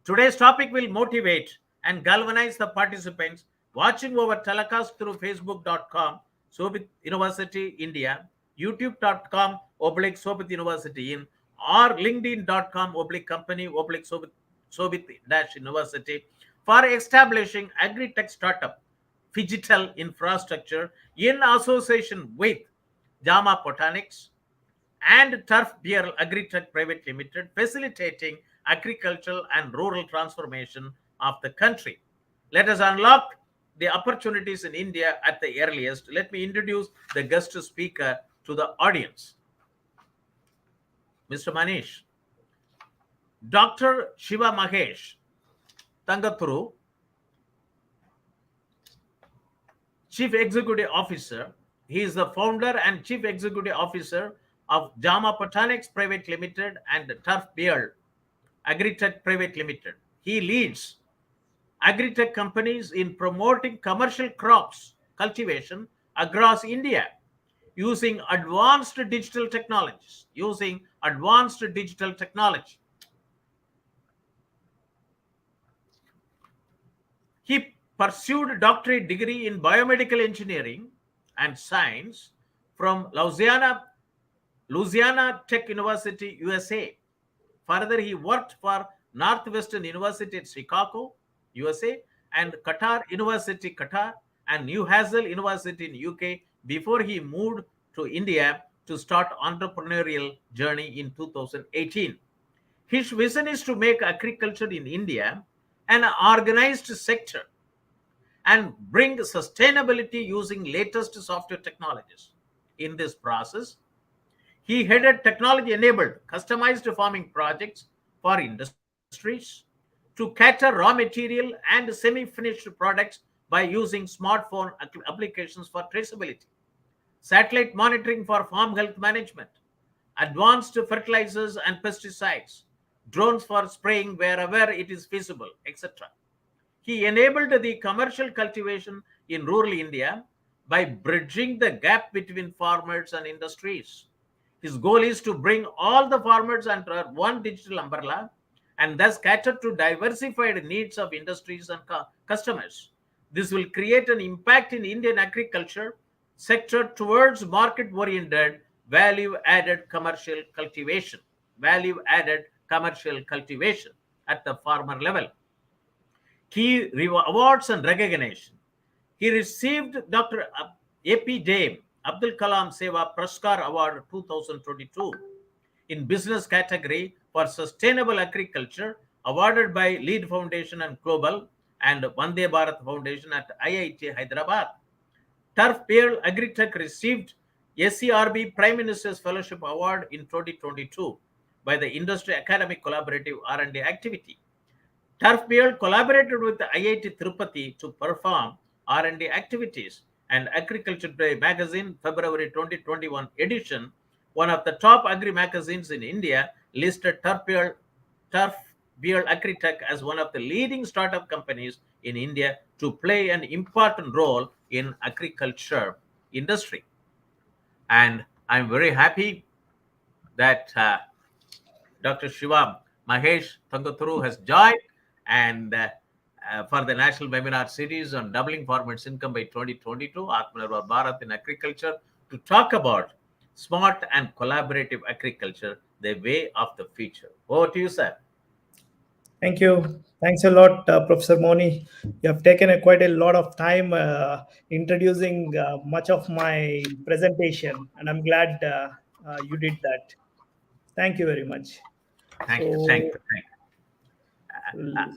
Today's topic will motivate and galvanize the participants watching over telecast through facebook.com, Shobhit University India, youtube.com oblique Shobhit University in, or linkedin.com oblique company oblique Shobhit University for establishing Agritech startup digital infrastructure in association with Jama Botanics and TurfPearl Agritech Private Limited, facilitating agricultural and rural transformation of the country. Let us unlock the opportunities in India at the earliest. Let me introduce the guest speaker to the audience. Mr. Manish, Dr. Shiva Mahesh, Tangutooru, Chief Executive Officer. He is the founder and Chief Executive Officer of Jama Botanics Private Limited and TurfPearl Agritech Private Limited. He leads agritech companies in promoting commercial crops cultivation across India using advanced digital technologies. He pursued a doctorate degree in biomedical engineering and science from Louisiana Tech University, USA. Further, he worked for Northwestern University at Chicago, USA, and Qatar University, Qatar, and Newcastle University in UK before he moved to India to start entrepreneurial journey in 2018. His vision is to make agriculture in India an organized sector and bring sustainability using latest software technologies. In this process, he headed technology-enabled customized farming projects for industries to cater raw material and semi-finished products by using smartphone applications for traceability, satellite monitoring for farm health management, advanced fertilizers and pesticides, drones for spraying wherever it is feasible, etc. He enabled the commercial cultivation in rural India by bridging the gap between farmers and industries. His goal is to bring all the farmers under one digital umbrella and thus cater to diversified needs of industries and customers. This will create an impact in Indian agriculture sector towards market-oriented value-added commercial cultivation at the farmer level. Key awards and recognition. He received Dr. A.P. Dame Abdul Kalam Seva Praskar Award 2022 in business category for sustainable agriculture, awarded by Lead Foundation and Global and Vande Bharat Foundation at IIT Hyderabad. TurfPearl Agritech received SCRB Prime Minister's Fellowship Award in 2022 by the Industry Academic Collaborative R&D activity. TurfPearl collaborated with the IIT Tirupati to perform R&D activities, and Agriculture Day magazine, February 2021 edition, one of the top agri magazines in India, listed TurfPearl Agritech as one of the leading startup companies in India to play an important role in agriculture industry. And I'm very happy that Dr. Shiva Mahesh Tangutooru has joined and for the National Webinar Series on doubling farmers' income by 2022, Atmanirbhar Bharat in agriculture, to talk about smart and collaborative agriculture, the way of the future. Over to you, sir. Thank you. Thanks a lot, Professor Moni. You have taken quite a lot of time introducing much of my presentation, and I'm glad you did that. Thank you very much. Thank you.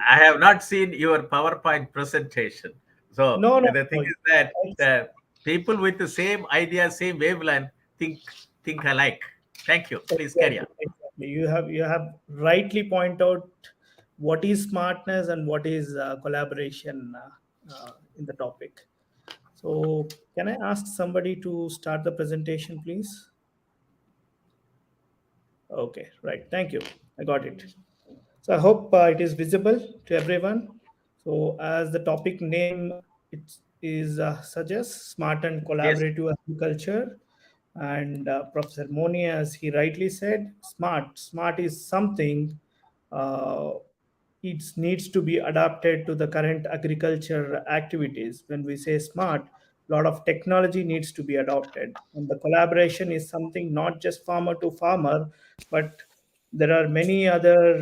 I have not seen your PowerPoint presentation. So the thing is that the people with the same idea, same wavelength, think alike. Thank you. Please carry on. Exactly. You have rightly pointed out what is smartness and what is collaboration in the topic. So can I ask somebody to start the presentation, please? Okay, right. Thank you. I got it. So I hope it is visible to everyone. So as the topic name it is suggests, smart and collaborative agriculture. And Professor Moni, as he rightly said, smart is something it needs to be adapted to the current agriculture activities. When we say smart, a lot of technology needs to be adopted, and the collaboration is something not just farmer to farmer, but there are many other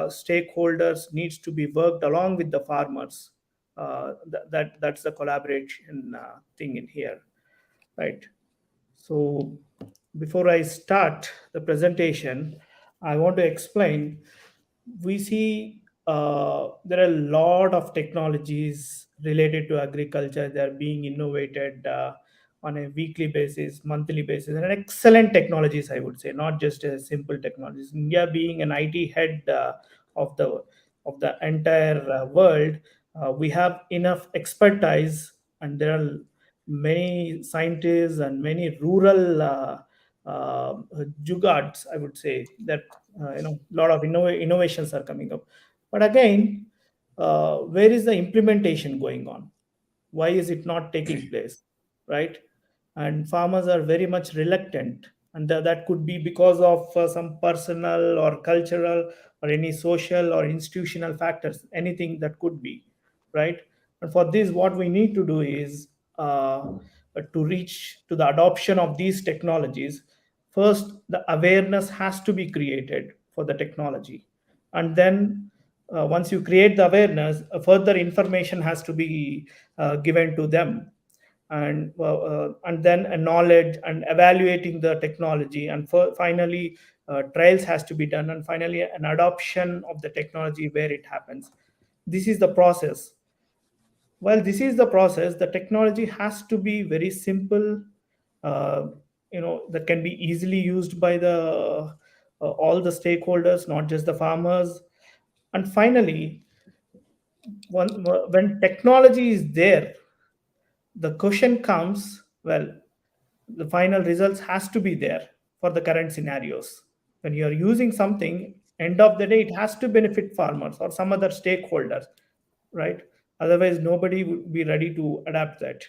stakeholders needs to be worked along with the farmers. That's the collaboration thing in here, right? So before I start the presentation, I want to explain. We see there are a lot of technologies related to agriculture. They are being innovated on a weekly basis, monthly basis, and excellent technologies, I would say, not just a simple technologies. India being an IT head of the entire world, we have enough expertise, and there are many scientists and many rural jugards, I would say, that a lot of innovations are coming up. But again, where is the implementation going on? Why is it not taking place, right? And farmers are very much reluctant, and that could be because of some personal or cultural or any social or institutional factors, anything that could be, right? And for this, what we need to do is to reach to the adoption of these technologies. First, the awareness has to be created for the technology, and then once you create the awareness, further information has to be given to them, and then a knowledge and evaluating the technology, and finally trials has to be done, and finally an adoption of the technology where it happens. This is the process. Well, this is the process. The technology has to be very simple, uh, that can be easily used by the all the stakeholders, not just the farmers. And finally, when technology is there, the question comes, well, the final results has to be there for the current scenarios. When you're using something, end of the day, it has to benefit farmers or some other stakeholders, right? Otherwise, nobody would be ready to adapt that.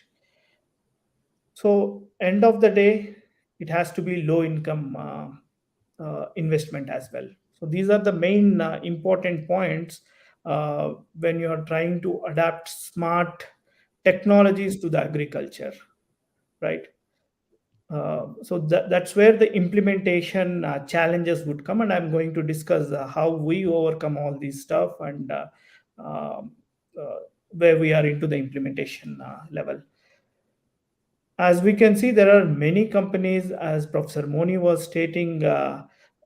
So end of the day, it has to be low income investment as well. So these are the main important points when you are trying to adapt smart technologies to the agriculture, right? So that's where the implementation challenges would come, and I'm going to discuss how we overcome all these stuff, and um, uh, where we are into the implementation level. As we can see, there are many companies, as Professor Moni was stating,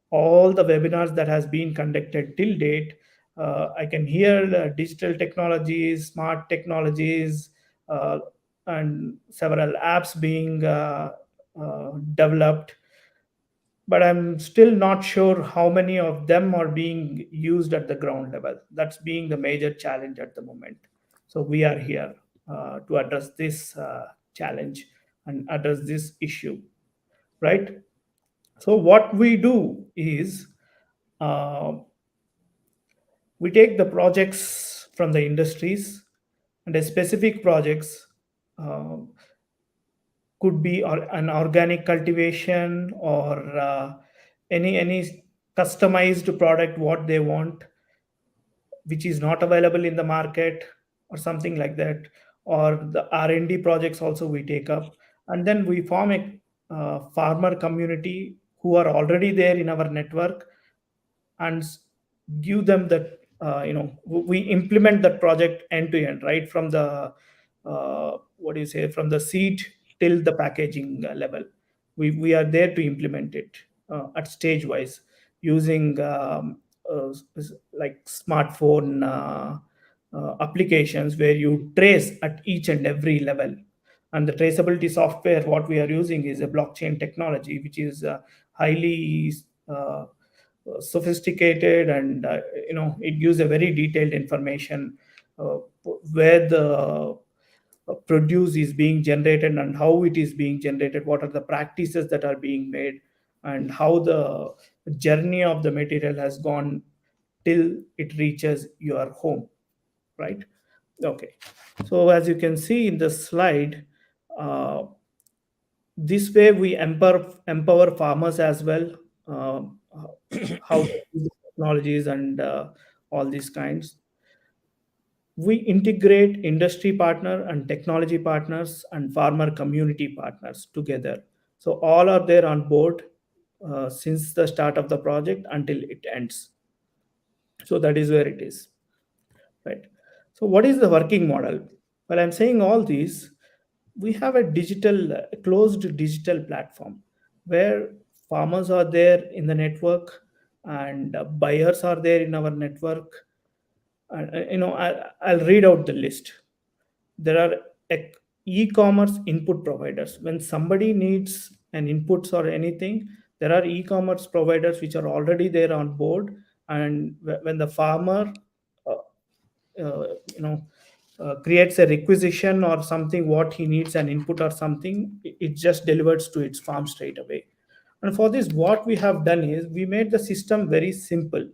all the webinars that has been conducted till date. I can hear digital technologies, smart technologies, uh, and several apps being developed, but I'm still not sure how many of them are being used at the ground level. That's being the major challenge at the moment. So we are here to address this challenge and address this issue, right? So what we do is uh, we take the projects from the industries, and the specific projects uh, could be an organic cultivation, or any customized product what they want, which is not available in the market, or something like that. Or the R&D projects also we take up, and then we form a farmer community who are already there in our network, and give them that, we implement that project end to end, right from the what do you say, from the seed till the packaging level. We are there to implement it at stage wise, using like smartphone applications, where you trace at each and every level. And the traceability software what we are using is a blockchain technology, which is highly uh, sophisticated, and it gives a very detailed information, uh, where the produce is being generated, and how it is being generated, what are the practices that are being made, and how the journey of the material has gone till it reaches your home, right? Okay. So as you can see in the slide, uh, this way we empower farmers as well, uh, how to use the technologies, and all these kinds. We integrate industry partner and technology partners and farmer community partners together. So all are there on board since the start of the project until it ends. So that is where it is, right? So what is the working model? Well, I'm saying all these. We have a closed digital platform where farmers are there in the network, and buyers are there in our network. And I'll read out the list. There are e-commerce input providers. When somebody needs an inputs or anything, there are e-commerce providers which are already there on board. And when the farmer uh, creates a requisition or something, what he needs an input or something, it just delivers to its farm straight away. And for this, what we have done is we made the system very simple.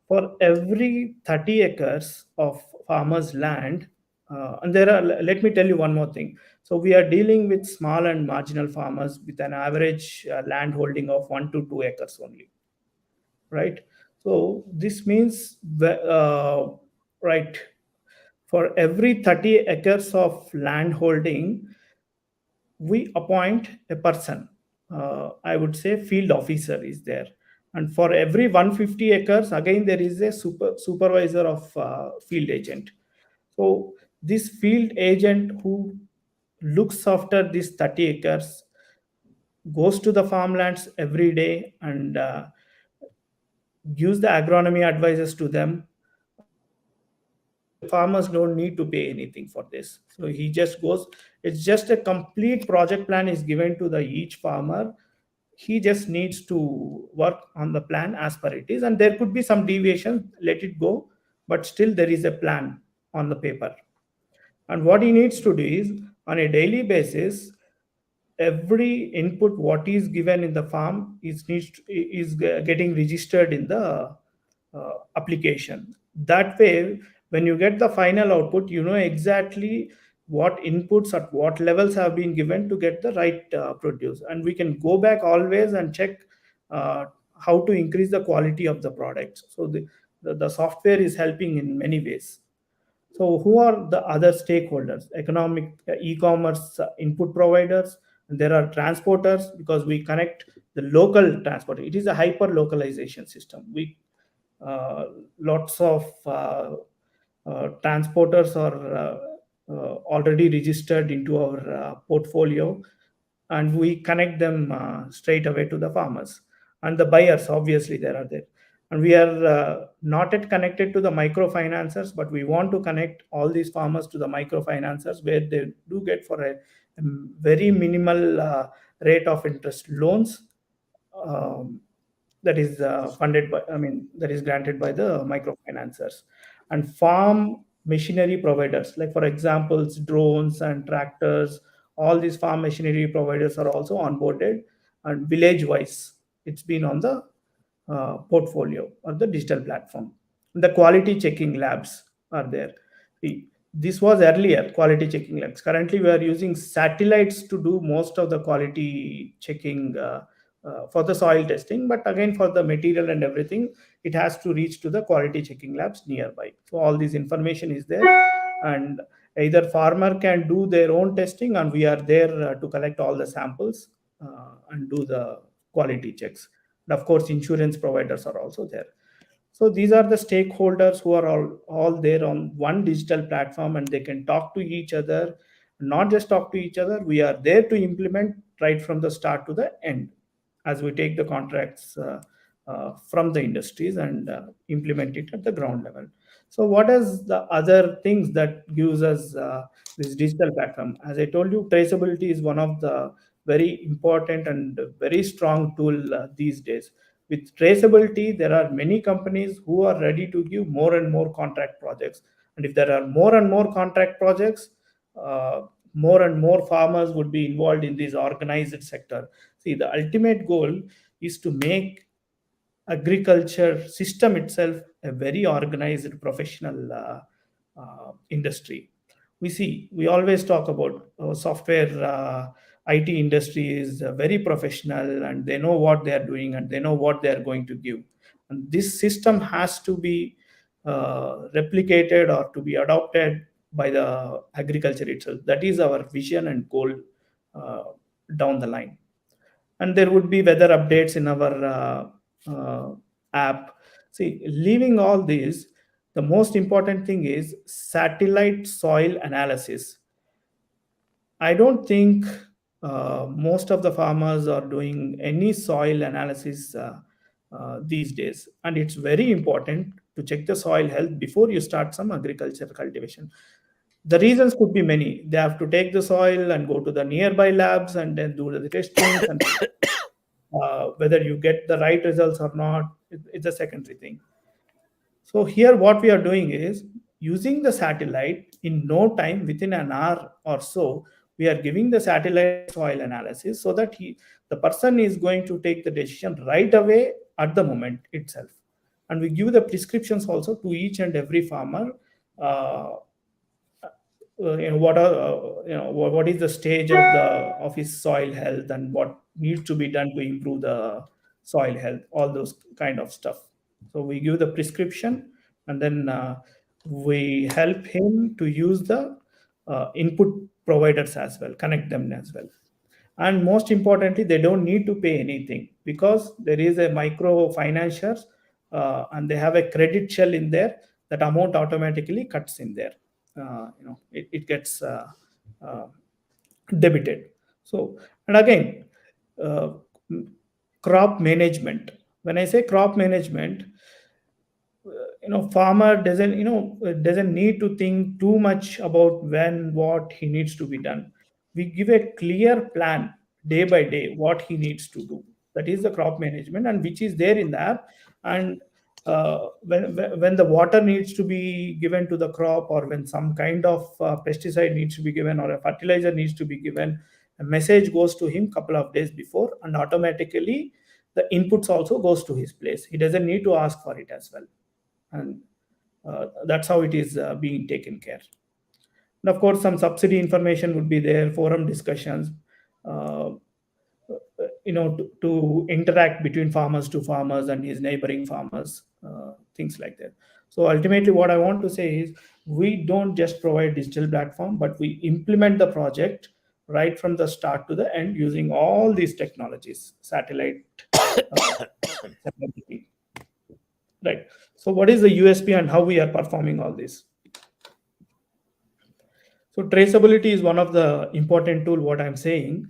For every 30 acres of farmers land, and there are, let me tell you one more thing. So we are dealing with small and marginal farmers with an average land holding of 1 to 2 acres only, right? So this means right, for every 30 acres of land holding, we appoint a person. I would say field officer is there. And for every 150 acres, again, there is a supervisor of field agent. So this field agent who looks after these 30 acres goes to the farmlands every day and gives the agronomy advices to them. Farmers don't need to pay anything for this. So he just goes, it's just a complete project plan is given to the each farmer. He just needs to work on the plan as per it is, and there could be some deviation, let it go, but still there is a plan on the paper. And what he needs to do is, on a daily basis, every input what is given in the farm is getting registered in the application. That way, when you get the final output, you know exactly what inputs at what levels have been given to get the right produce, and we can go back always and check uh, how to increase the quality of the product. So the software is helping in many ways. So, who are the other stakeholders? Economic, e-commerce input providers. And there are transporters, because we connect the local transport. It is a hyper localization system. We lots of transporters are already registered into our portfolio, and we connect them straight away to the farmers. And the buyers, obviously, there are there. And we are not yet connected to the microfinancers, but we want to connect all these farmers to the microfinancers, where they do get for a very minimal rate of interest loans. Um, that is funded by, I mean, that is granted by the microfinancers. And farm machinery providers, like for examples, drones and tractors, all these farm machinery providers are also onboarded, and village wise, it's been on the portfolio or the digital platform. The quality checking labs are there. This was earlier quality checking labs. Currently, we are using satellites to do most of the quality checking for the soil testing. But again, for the material and everything, it has to reach to the quality checking labs nearby. So all this information is there, and either farmer can do their own testing, and we are there to collect all the samples and do the quality checks. And of course, insurance providers are also there. So these are the stakeholders who are all there on one digital platform, and they can talk to each other. Not just talk to each other, we are there to implement right from the start to the end, as we take the contracts from the industries and implement it at the ground level. So what is the other things that gives us this digital platform? As I told you, traceability is one of the very important and very strong tool these days. With traceability, there are many companies who are ready to give more and more contract projects. And if there are more and more contract projects, more and more farmers would be involved in this organized sector. See, the ultimate goal is to make agriculture system itself a very organized professional industry. We always talk about software IT industry is very professional, and they know what they are doing, and they know what they are going to give. And this system has to be replicated or to be adopted by the agriculture itself. That is our vision and goal uh, down the line. And there would be weather updates in our app. See, leaving all this, the most important thing is satellite soil analysis. I don't think most of the farmers are doing any soil analysis these days, and it's very important to check the soil health before you start some agriculture cultivation. The reasons could be many. They have to take the soil and go to the nearby labs and then do the testings, and whether you get the right results or not, it's a secondary thing. So here what we are doing is using the satellite in no time, within an hour or so, we are giving the satellite soil analysis so that the person is going to take the decision right away at the moment itself. And we give the prescriptions also to each and every farmer. What is the stage of his soil health and what needs to be done to improve the soil health, all those kind of stuff. So we give the prescription, and then we help him to use the input providers as well, connect them as well. And most importantly, they don't need to pay anything because there is a micro financiers, and they have a credit shell in there. That amount automatically cuts in there. It gets debited. So, and again, uh, crop management. When I say crop management, farmer doesn't need to think too much about when what he needs to be done. We give a clear plan day by day what he needs to do. That is the crop management, and which is there in the app. And when the water needs to be given to the crop, or when some kind of pesticide needs to be given, or a fertilizer needs to be given, a message goes to him couple of days before, and automatically the inputs also goes to his place. He doesn't need to ask for it as well. And that's how it is being taken care. And of course, some subsidy information would be there, forum discussions, uh, to interact between farmers to farmers and his neighboring farmers, things like that. So ultimately, what I want to say is we don't just provide digital platform, but we implement the project right from the start to the end using all these technologies, satellite, satellite. Right. So what is the USP and how we are performing all this? So traceability is one of the important tool, what I'm saying.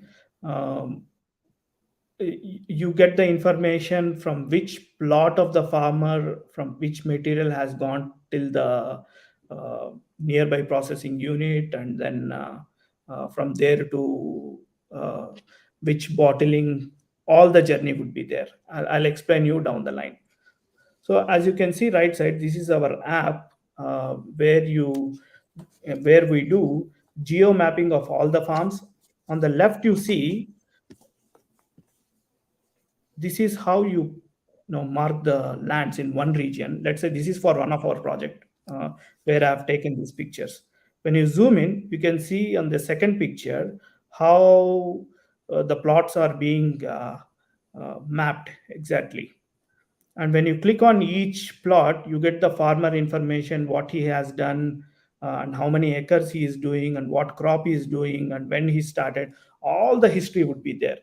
You get the information from which plot of the farmer, from which material has gone till the nearby processing unit, and then from there to which bottling, all the journey would be there. I'll explain you down the line. So as you can see right side, this is our app where we do geo mapping of all the farms. On the left, you see this is how you mark the lands in one region. Let's say this is for one of our project where I have taken these pictures. When you zoom in, you can see on the second picture how the plots are being mapped exactly. And when you click on each plot, you get the farmer information, what he has done, and how many acres he is doing, and what crop he is doing, and when he started. All the history would be there.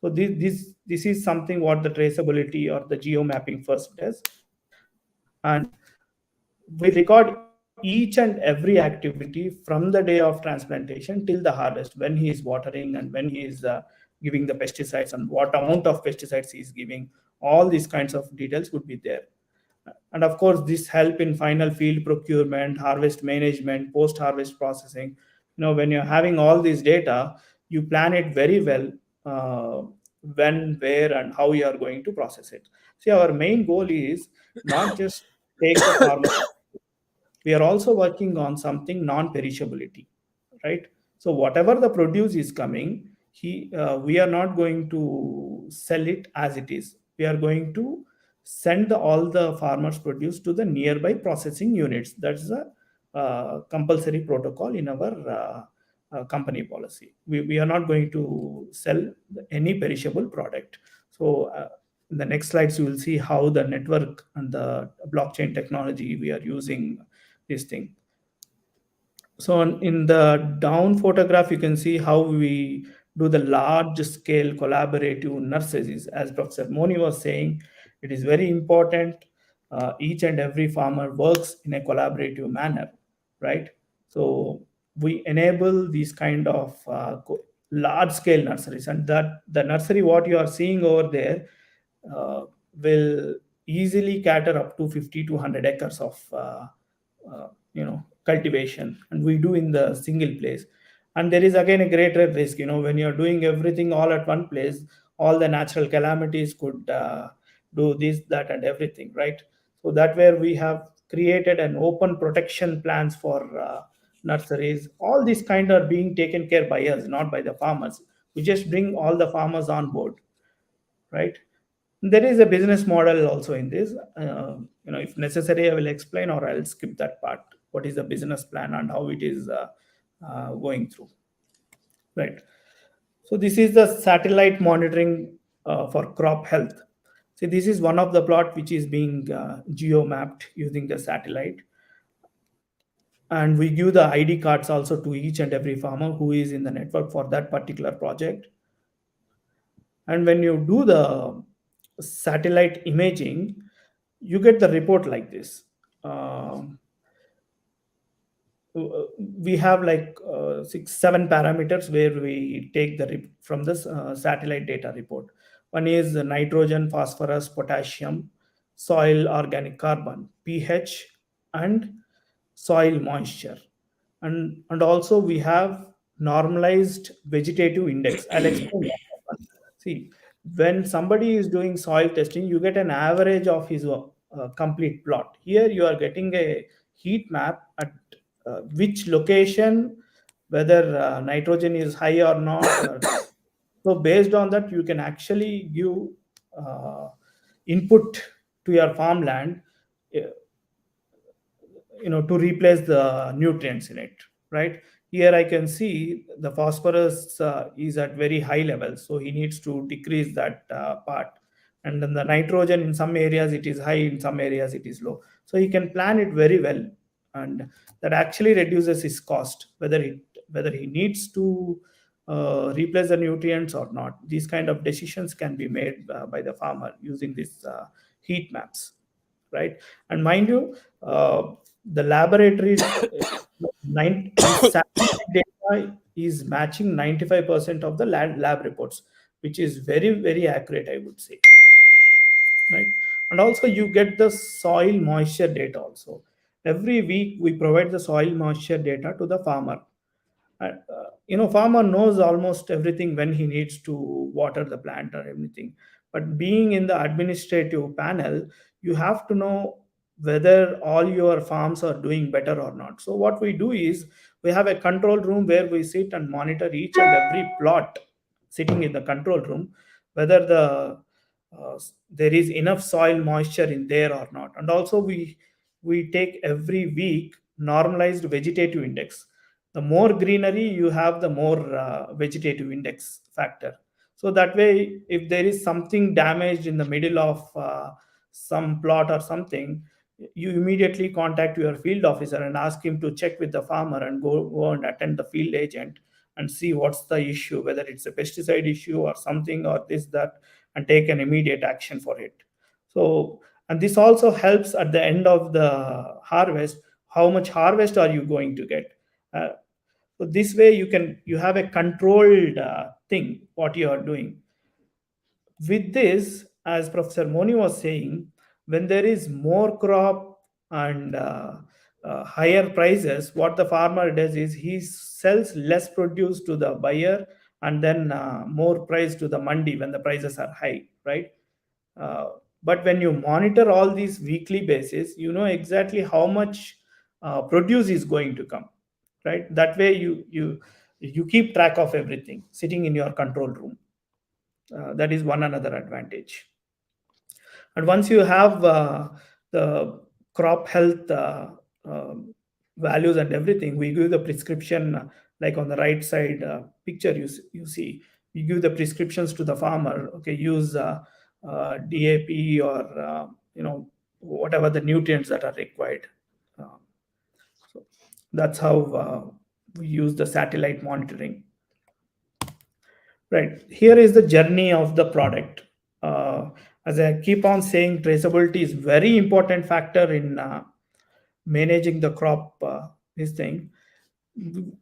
So this is something what the traceability or the geo mapping first does. And we record each and every activity from the day of transplantation till the harvest, when he is watering and when he is giving the pesticides and what amount of pesticides he is giving. All these kinds of details would be there. And of course, this help in final field procurement, harvest management, post harvest processing. When you're having all this data, you plan it very well, when, where, and how you are going to process it. See, our main goal is not just take the farmer. We are also working on something non-perishability, right? So whatever the produce is coming, we are not going to sell it as it is. We are going to send all the farmers' produce to the nearby processing units. That's a compulsory protocol in our company policy. We are not going to sell any perishable product. So In the next slides, you will see how the network and the blockchain technology we are using this thing. So in the down photograph, you can see how we do the large scale collaborative nurseries. As Professor Moni was saying, it is very important. Each and every farmer works in a collaborative manner, right? So we enable these kind of large scale nurseries, and that the nursery what you are seeing over there uh, will easily cater up to 50 to 100 acres of cultivation, and we do in the single place. And there is again a greater risk, when you're doing everything all at one place, all the natural calamities could do this, that, and everything, right? So that where we have created an open protection plans for nurseries. All these kind are being taken care by us, not by the farmers. We just bring all the farmers on board, right? There is a business model also in this. If necessary, I will explain, or I'll skip that part. What is the business plan and how it is going through, right? So this is the satellite monitoring for crop health. See, this is one of the plot which is being geo mapped using the satellite, and we give the ID cards also to each and every farmer who is in the network for that particular project. And when you do the satellite imaging, you get the report like this. We have like 6 7 parameters where we take from this satellite data report. One is the nitrogen, phosphorus, potassium, soil organic carbon, pH, and soil moisture. And also we have normalized vegetative index. I'll explain that one. See, when somebody is doing soil testing, you get an average of his complete plot. Here you are getting a heat map at which location, whether nitrogen is high or not. So based on that, you can actually give input to your farmland, uh, to replace the nutrients in it, right? Here I can see the phosphorus is at very high level, so he needs to decrease that part. And then the nitrogen, in some areas it is high, in some areas it is low, so he can plan it very well. And that actually reduces his cost, whether he needs to replace the nutrients or not. These kind of decisions can be made by the farmer using these heat maps, right? And mind you, the laboratory this satellite data is matching 95% of the lab reports, which is very, very accurate, I would say, right? And also you get the soil moisture data also. Every week we provide the soil moisture data to the farmer. Farmer knows almost everything when he needs to water the plant or everything. But being in the administrative panel, you have to know whether all your farms are doing better or not. So what we do is we have a control room where we sit and monitor each and every plot sitting in the control room, whether there is enough soil moisture in there or not. And also we take every week normalized vegetative index. The more greenery you have, the more vegetative index factor. So that way, if there is something damaged in the middle of some plot or something, you immediately contact your field officer and ask him to check with the farmer and go and attend the field agent and see what's the issue, whether it's a pesticide issue or something or this, that, and take an immediate action for it. So, and this also helps at the end of the harvest, how much harvest are you going to get. So this way you have a controlled thing what you are doing. With this, as Professor Moni was saying, when there is more crop and higher prices, what the farmer does is he sells less produce to the buyer and then more price to the mandi when the prices are high, right? But when you monitor all these weekly basis, you know exactly how much produce is going to come, right? That way you keep track of everything sitting in your control room. That is one another advantage. And once you have the crop health values and everything, we give the prescription, like on the right side picture you see, we give the prescriptions to the farmer. Okay, use DAP or whatever the nutrients that are required. So that's how we use the satellite monitoring. Right. Here is the journey of the product. As I keep on saying, traceability is very important factor in managing the crop. This thing,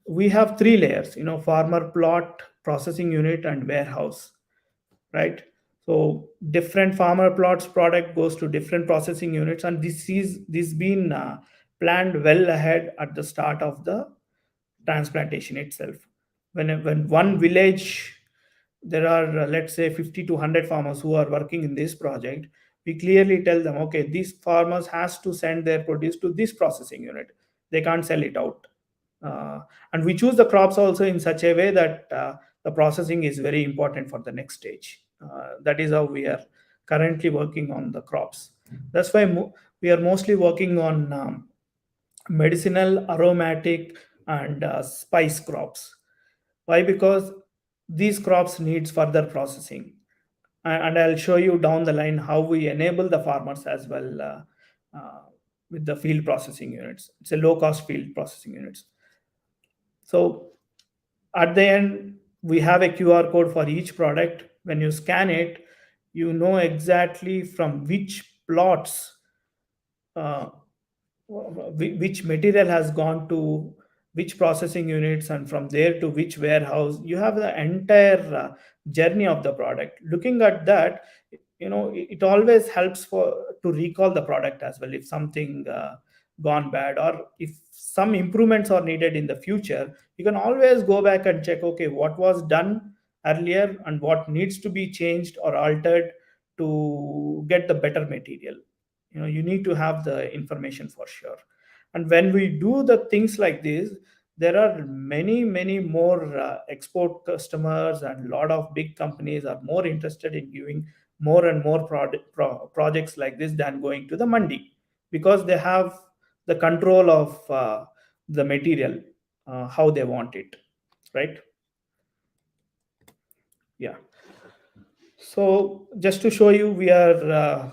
we have three layers. Farmer plot, processing unit, and warehouse. Right. So different farmer plots product goes to different processing units, and this been planned well ahead at the start of the transplantation itself. When one village, there are let's say 50 to 100 farmers who are working in this project, we clearly tell them, okay, these farmers has to send their produce to this processing unit. They can't sell it out. And we choose the crops also in such a way that the processing is very important for the next stage. That is how we are currently working on the crops. That's why we are mostly working on medicinal, aromatic, and spice crops. Why? Because these crops needs further processing, and I'll show you down the line how we enable the farmers as well with the field processing units. It's a low cost field processing units. So at the end, we have a QR code for each product. When you scan it, you know exactly from which plots uh, which material has gone to which processing units, and from there to which warehouse. You have the entire journey of the product. Looking at that, it always helps to recall the product as well if something gone bad, or if some improvements are needed in the future. You can always go back and check, okay, what was done earlier and what needs to be changed or altered to get the better material. You need to have the information for sure. And when we do the things like this, there are many more export customers, and a lot of big companies are more interested in giving more and more projects like this than going to the mandi, because they have the control of the material, how they want it, right? Yeah. So just to show you, we are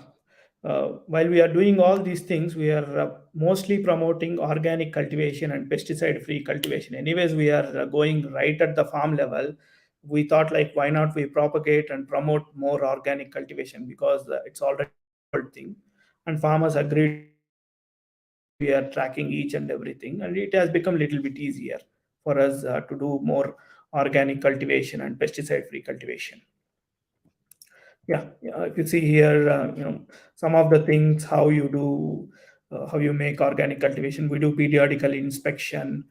while we are doing all these things, we are mostly promoting organic cultivation and pesticide free cultivation. Anyways, we are going right at the farm level. We thought, like, why not we propagate and promote more organic cultivation, because it's already a developed thing, and farmers agreed to it, and we are tracking each and everything, and it has become a little bit easier for us to do more organic cultivation and pesticide free cultivation. Yeah, if you see here, some of the things, how you do, how you make organic cultivation. We do periodical inspection,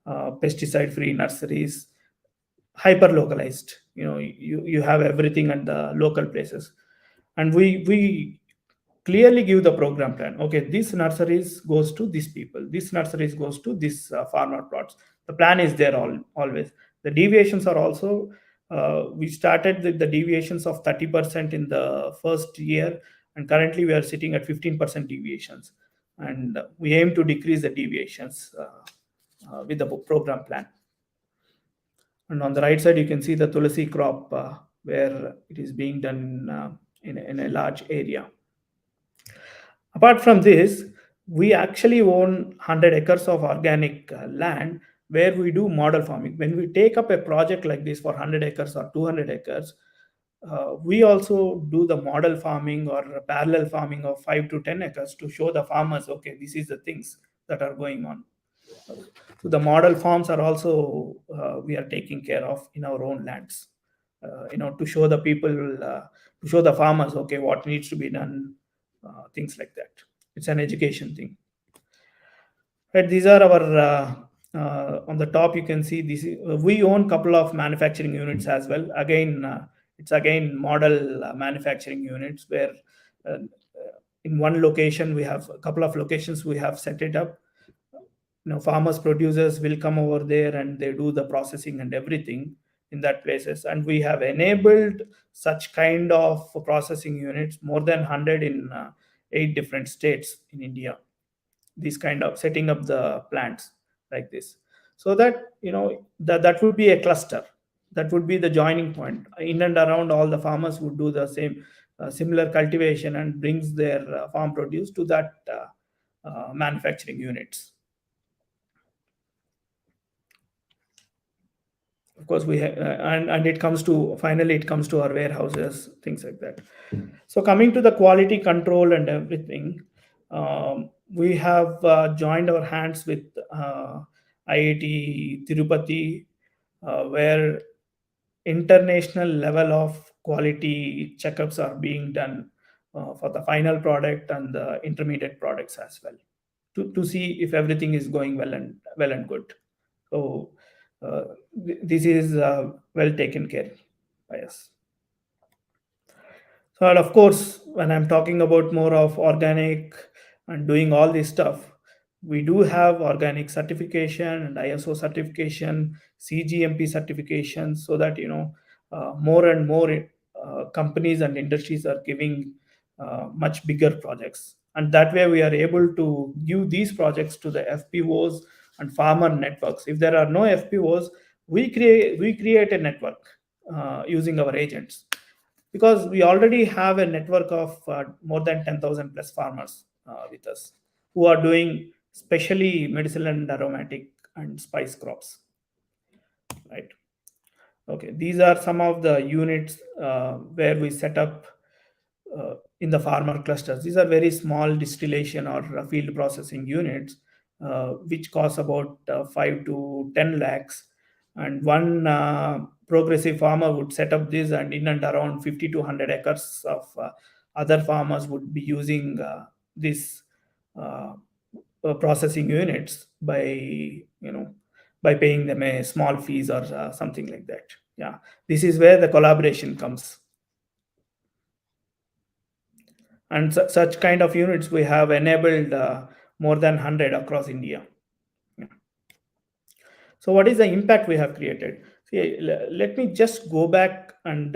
pesticide free nurseries, hyper localized. You have everything at the local places, and we clearly give the program plan. Okay, this nurseries goes to these people, this nurseries goes to this farmer plots. The plan is there always. The deviations are also, we started with the deviations of 30% in the first year, and currently we are sitting at 15% deviations, and we aim to decrease the deviations with the program plan. And on the right side, you can see the tulsi crop where it is being done in a large area. Apart from this, we actually own 100 acres of organic land where we do model farming. When we take up a project like this for 100 acres or 200 acres, we also do the model farming or parallel farming of 5 to 10 acres to show the farmers, okay, this is the things that are going on. So the model farms are also we are taking care of in our own lands, to show the people, to show the farmers, okay, what needs to be done, things like that. It's an education thing. Right, these are our on the top you can see this. We own couple of manufacturing units as well. Again, it's again model manufacturing units where in one location we have a couple of locations we have set it up. Farmers, producers will come over there and they do the processing and everything in that places, and we have enabled such kind of processing units, more than 100 in 8 different states in India. These kind of setting up the plants like this, so that that would be a cluster, that would be the joining point. In and around all the farmers would do the same. similar cultivation and brings their farm produce to that manufacturing units. Of course, and it comes to finally it comes to our warehouses, things like that. So coming to the quality control and everything, we have joined our hands with IIT Tirupati, where international level of quality checkups are being done for the final product and the intermediate products as well, to see if everything is going well and good. So this is well taken care by us. So, and of course, when I'm talking about more of organic and doing all this stuff, we do have organic certification and ISO certification, CGMP certification, so that more and more companies and industries are giving much bigger projects, and that way we are able to give these projects to the FPOs and farmer networks. If there are no FPOs, we create a network using our agents, because we already have a network of more than 10,000 plus farmers with us, who are doing specially medicinal and aromatic and spice crops, right? Okay, these are some of the units where we set up in the farmer clusters. These are very small distillation or field processing units, which cost about 5 to 10 lakhs. And one progressive farmer would set up this, and in and around 50 to 100 acres of other farmers would be using this processing units by by paying them a small fees or something like that. Yeah, this is where the collaboration comes. And such kind of units we have enabled more than 100 across India. Yeah. So what is the impact we have created? See, let me just go back and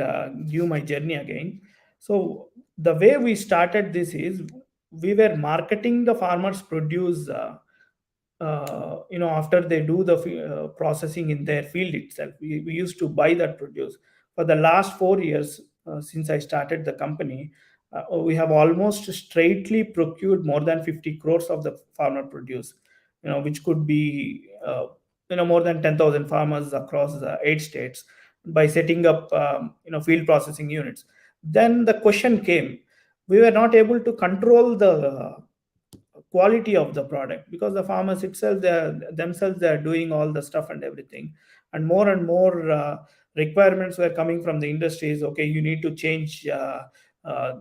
give my journey again. So the way we started this is, we were marketing the farmers produce after they do the processing in their field itself. We used to buy that produce. For the last 4 years since I started the company, we have almost straightly procured more than 50 crores of the farmer produce, which could be more than 10,000 farmers across the 8 states, by setting up field processing units. Then the question came, we were not able to control the quality of the product, because the farmers itself, they are doing all the stuff and everything, and more requirements were coming from the industries. Okay, you need to change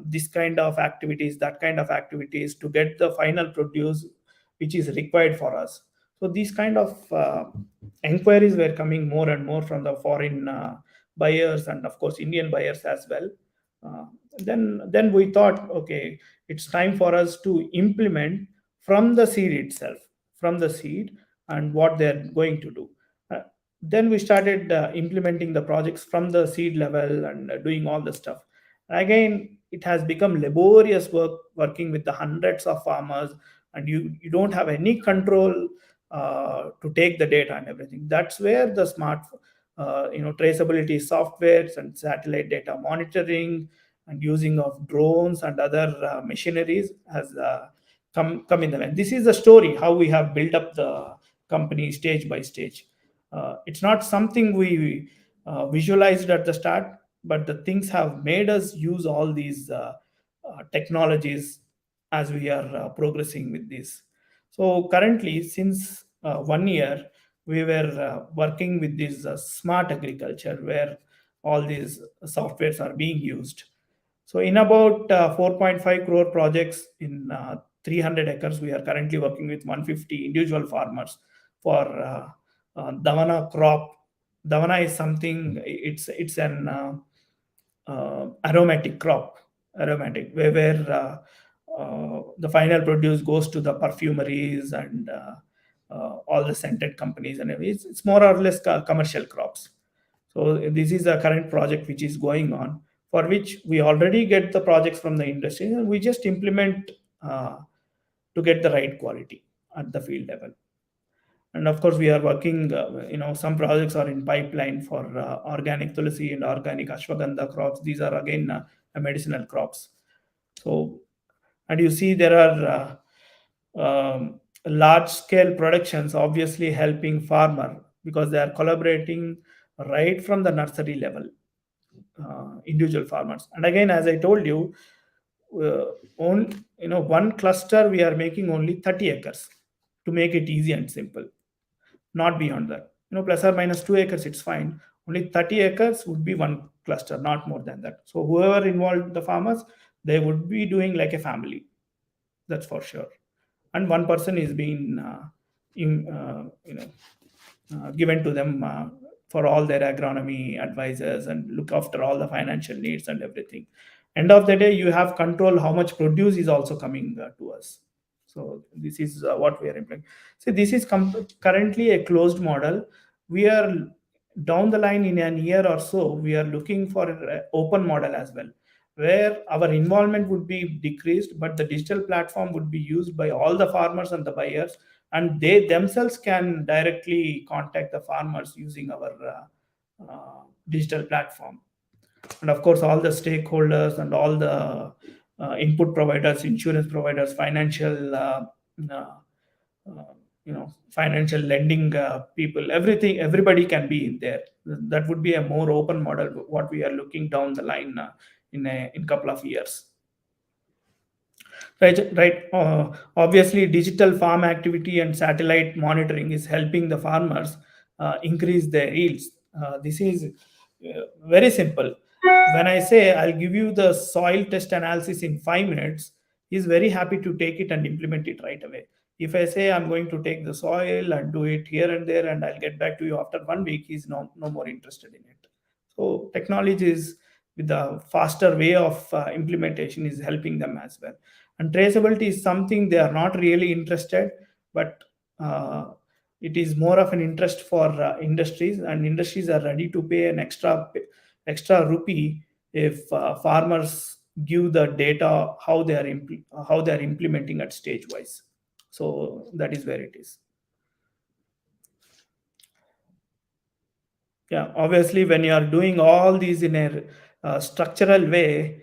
this kind of activities, that kind of activities, to get the final produce which is required for us. So these kind of inquiries were coming more and more from the foreign buyers, and of course Indian buyers as well. Then we thought, okay, it's time for us to implement from the seed itself, from the seed and what they're going to do. Then we started implementing the projects from the seed level and doing all the stuff. Again, it has become laborious work, working with the hundreds of farmers, and you don't have any control to take the data and everything. That's where the smart traceability softwares and satellite data monitoring and using of drones and other machineries has come in the line. This is the story how we have built up the company stage by stage. It's not something we visualized at the start, but the things have made us use all these technologies as we are progressing with this. So currently, since 1 year, we were working with this smart agriculture, where all these softwares are being used. So in about 4.5 crore projects in 300 acres, we are currently working with 150 individual farmers for Davana crop. Davana is something, it's an aromatic crop, where the final produce goes to the perfumeries and all the scented companies, and it's more or less commercial crops. So this is the current project which is going on, for which we already get the projects from the industry, and we just implement to get the right quality at the field level. And of course, we are working, some projects are in pipeline for organic tulsi and organic ashwagandha crops. These are again medicinal crops. So, and you see there are large scale productions obviously helping farmer because they are collaborating right from the nursery level, individual farmers. And again, as I told you, on one cluster we are making only 30 acres to make it easy and simple, not beyond that. Plus or minus 2 acres, it's fine. Only 30 acres would be one cluster, not more than that. So whoever involved the farmers, they would be doing like a family. That's for sure. And one person is being given to them for all their agronomy advisors and look after all the financial needs and everything. End of the day, you have control how much produce is also coming to us. So this is what we are implementing. So this is currently a closed model. We are down the line in a year or so, we are looking for an open model as well, where our involvement would be decreased, but the digital platform would be used by all the farmers and the buyers, and they themselves can directly contact the farmers using our digital platform. And of course, all the stakeholders and all the input providers, insurance providers, financial uh, financial lending people, everybody can be in there. That would be a more open model what we are looking down the line in couple of years. Right. Obviously, digital farm activity and satellite monitoring is helping the farmers increase their yields. This is very simple. When I say I'll give you the soil test analysis in 5 minutes, he's very happy to take it and implement it right away. If I say I'm going to take the soil and do it here and there and I'll get back to you after 1 week, he's no more interested in it. So technology is with the faster way of implementation is helping them as well. And traceability is something they are not really interested, but it is more of an interest for industries, and industries are ready to pay an extra rupee if farmers give the data how they are implementing at stage wise. So that is where it is. Yeah, obviously, when you are doing all these in a structural way,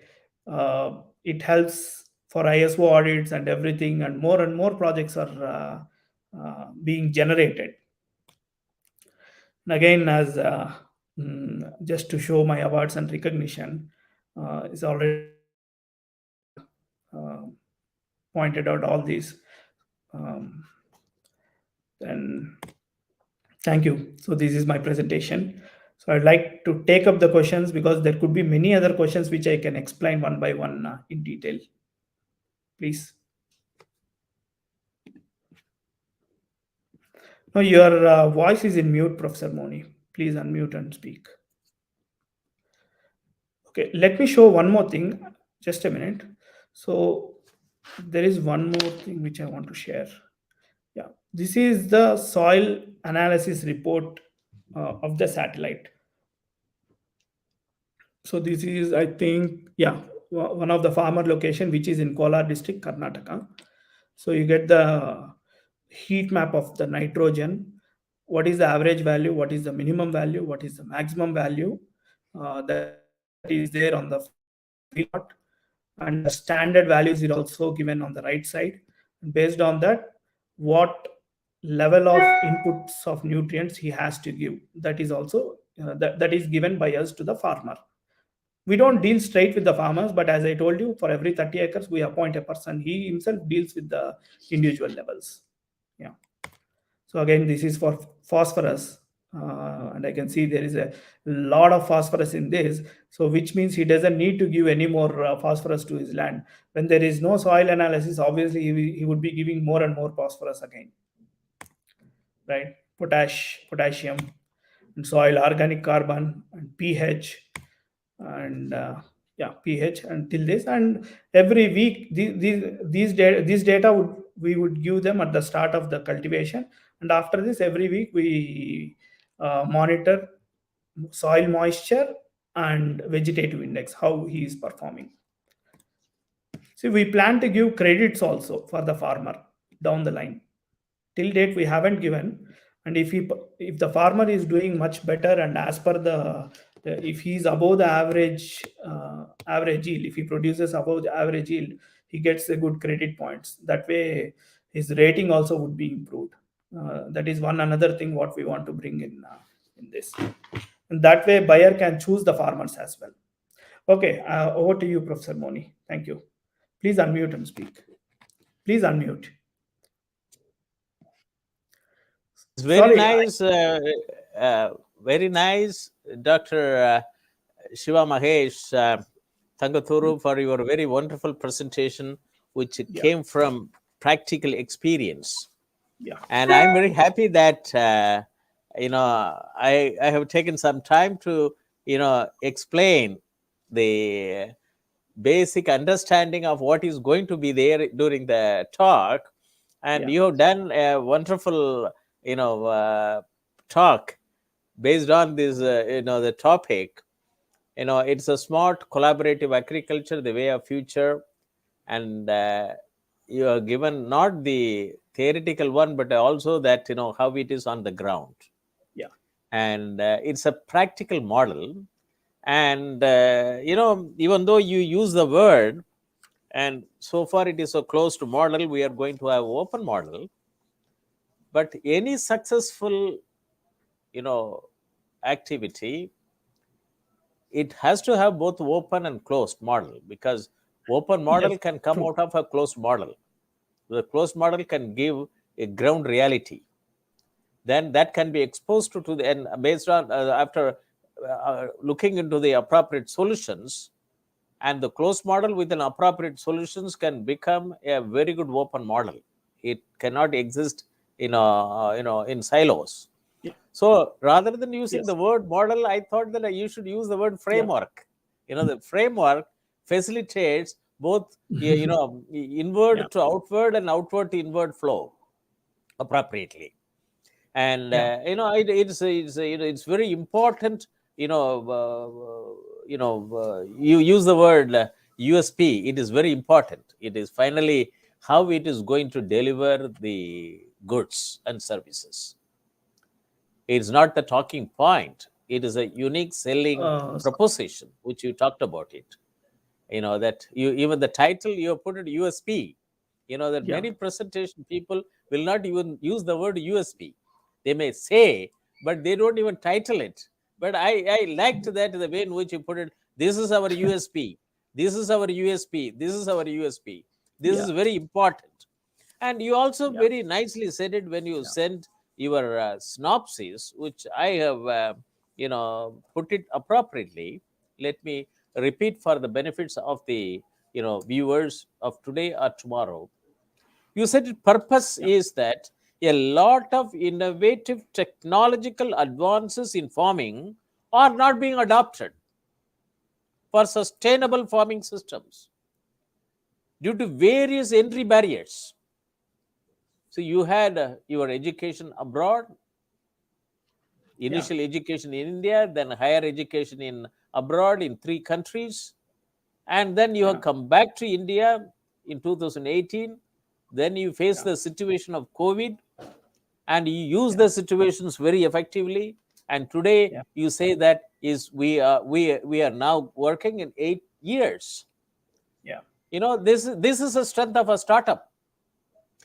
it helps for ISO audits and everything, and more projects are being generated. And again, as just to show my awards and recognition, is already pointed out all these. And thank you. So this is my presentation. So I'd like to take up the questions because there could be many other questions which I can explain one by one in detail. Please. No, your voice is in mute, Professor Moni. Please unmute and speak. Okay, let me show one more thing. Just a minute. So there is one more thing which I want to share. Yeah, this is the soil analysis report of the satellite. So this is, I think, yeah, one of the farmer location which is in Kolar district, Karnataka. So you get the heat map of the nitrogen. What is the average value? What is the minimum value? What is the maximum value that is there on the field? And the standard values is also given on the right side. Based on that, what level of inputs of nutrients he has to give, that is also that is given by us to the farmer. We don't deal straight with the farmers, but as I told you, for every 30 acres we appoint a person. He himself deals with the individual levels. Yeah. So again, this is for phosphorus, and I can see there is a lot of phosphorus in this. So which means he doesn't need to give any more phosphorus to his land. When there is no soil analysis, obviously he would be giving more and more phosphorus again, right? Potassium, and soil organic carbon, and pH, and pH until this. And every week these data we would give them at the start of the cultivation, and after this every week we monitor soil moisture and vegetative index, how he is performing. See, we plan to give credits also for the farmer down the line. Till date we haven't given, And if the farmer is doing much better, and as per if he's above the average yield, if he produces above the average yield, he gets a good credit points. That way his rating also would be improved. That is one another thing what we want to bring in this, and that way buyer can choose the farmers as well. Okay, over to you, Professor Moni. Thank you. Please unmute and speak. Please unmute. It's very Sorry, nice, very nice, Dr. Shiva Mahesh Tangutooru, for your very wonderful presentation, which Yeah. came from practical experience. Yeah. And I'm very happy that I have taken some time to explain the basic understanding of what is going to be there during the talk, and Yeah. you have done a wonderful talk based on this the topic. It's a smart collaborative agriculture, the way of future, and you are given not the theoretical one, but also that how it is on the ground. Yeah. And it's a practical model. And even though you use the word, and so far it is a closed model, we are going to have open model. But any successful activity, it has to have both open and closed model, because open model Yes, can come true. out of a closed model. The closed model can give a ground reality. Then that can be exposed to the, and based on after looking into the appropriate solutions, and the closed model with an appropriate solutions can become a very good open model. It cannot exist in in silos. Yeah. So rather than using Yes. the word model, I thought that you should use the word Yeah. framework. The framework facilitates both inward Yeah. to outward and outward to inward flow appropriately. And Yeah. it's very important. You use the word USP. It is very important. It is finally how it is going to deliver the goods and services. It's not the talking point. It is a unique selling proposition, which you talked about it. That you, even the title you have put it USP. That Yeah. many presentation people will not even use the word USP. They may say, but they don't even title it. But I liked that, the way in which you put it. This is our USP. This is our USP. This is our USP. This Yeah. is very important. And you also Yeah. very nicely said it when you sent your synopsis, which I have put it appropriately. Let me repeat for the benefits of the viewers of today or tomorrow. You said the purpose Yeah. is that a lot of innovative technological advances in farming are not being adopted for sustainable farming systems due to various entry barriers. So you had your education abroad, initial education in India, then higher education in abroad in 3 countries, and then you have come back to India in 2018. Then you face the situation of COVID, and you use the situations very effectively. And today you say that we are now working in 8 years. Yeah. This is a strength of a startup.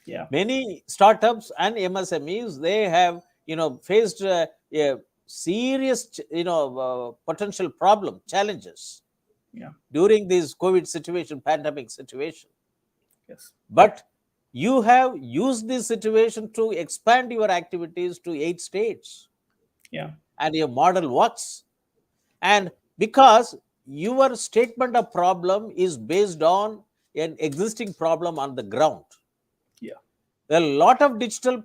Yeah. Many startups and MSMEs, they have faced a serious potential problem, challenges during this COVID situation, pandemic situation. Yes. But you have used this situation to expand your activities to 8 states. Yeah. And your model works. And because your statement of problem is based on an existing problem on the ground. Yeah. There are a lot of digital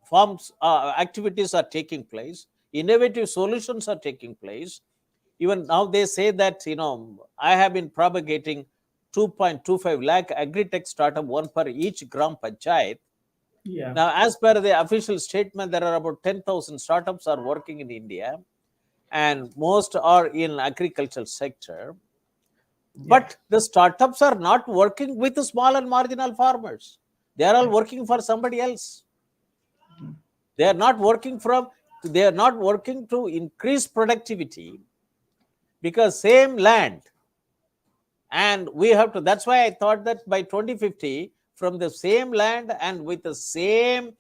forms activities are taking place, innovative solutions are taking place. Even now they say that I have been propagating 2.25 lakh Agritech startup, one per each gram panchayat. Yeah. Now, as per the official statement, there are about 10,000 startups are working in India, and most are in agricultural sector. But the startups are not working with the small and marginal farmers. They are all working for somebody else. They are not working to increase productivity, because same land, and we have to, that's why I thought that by 2050, from the same land and with the same,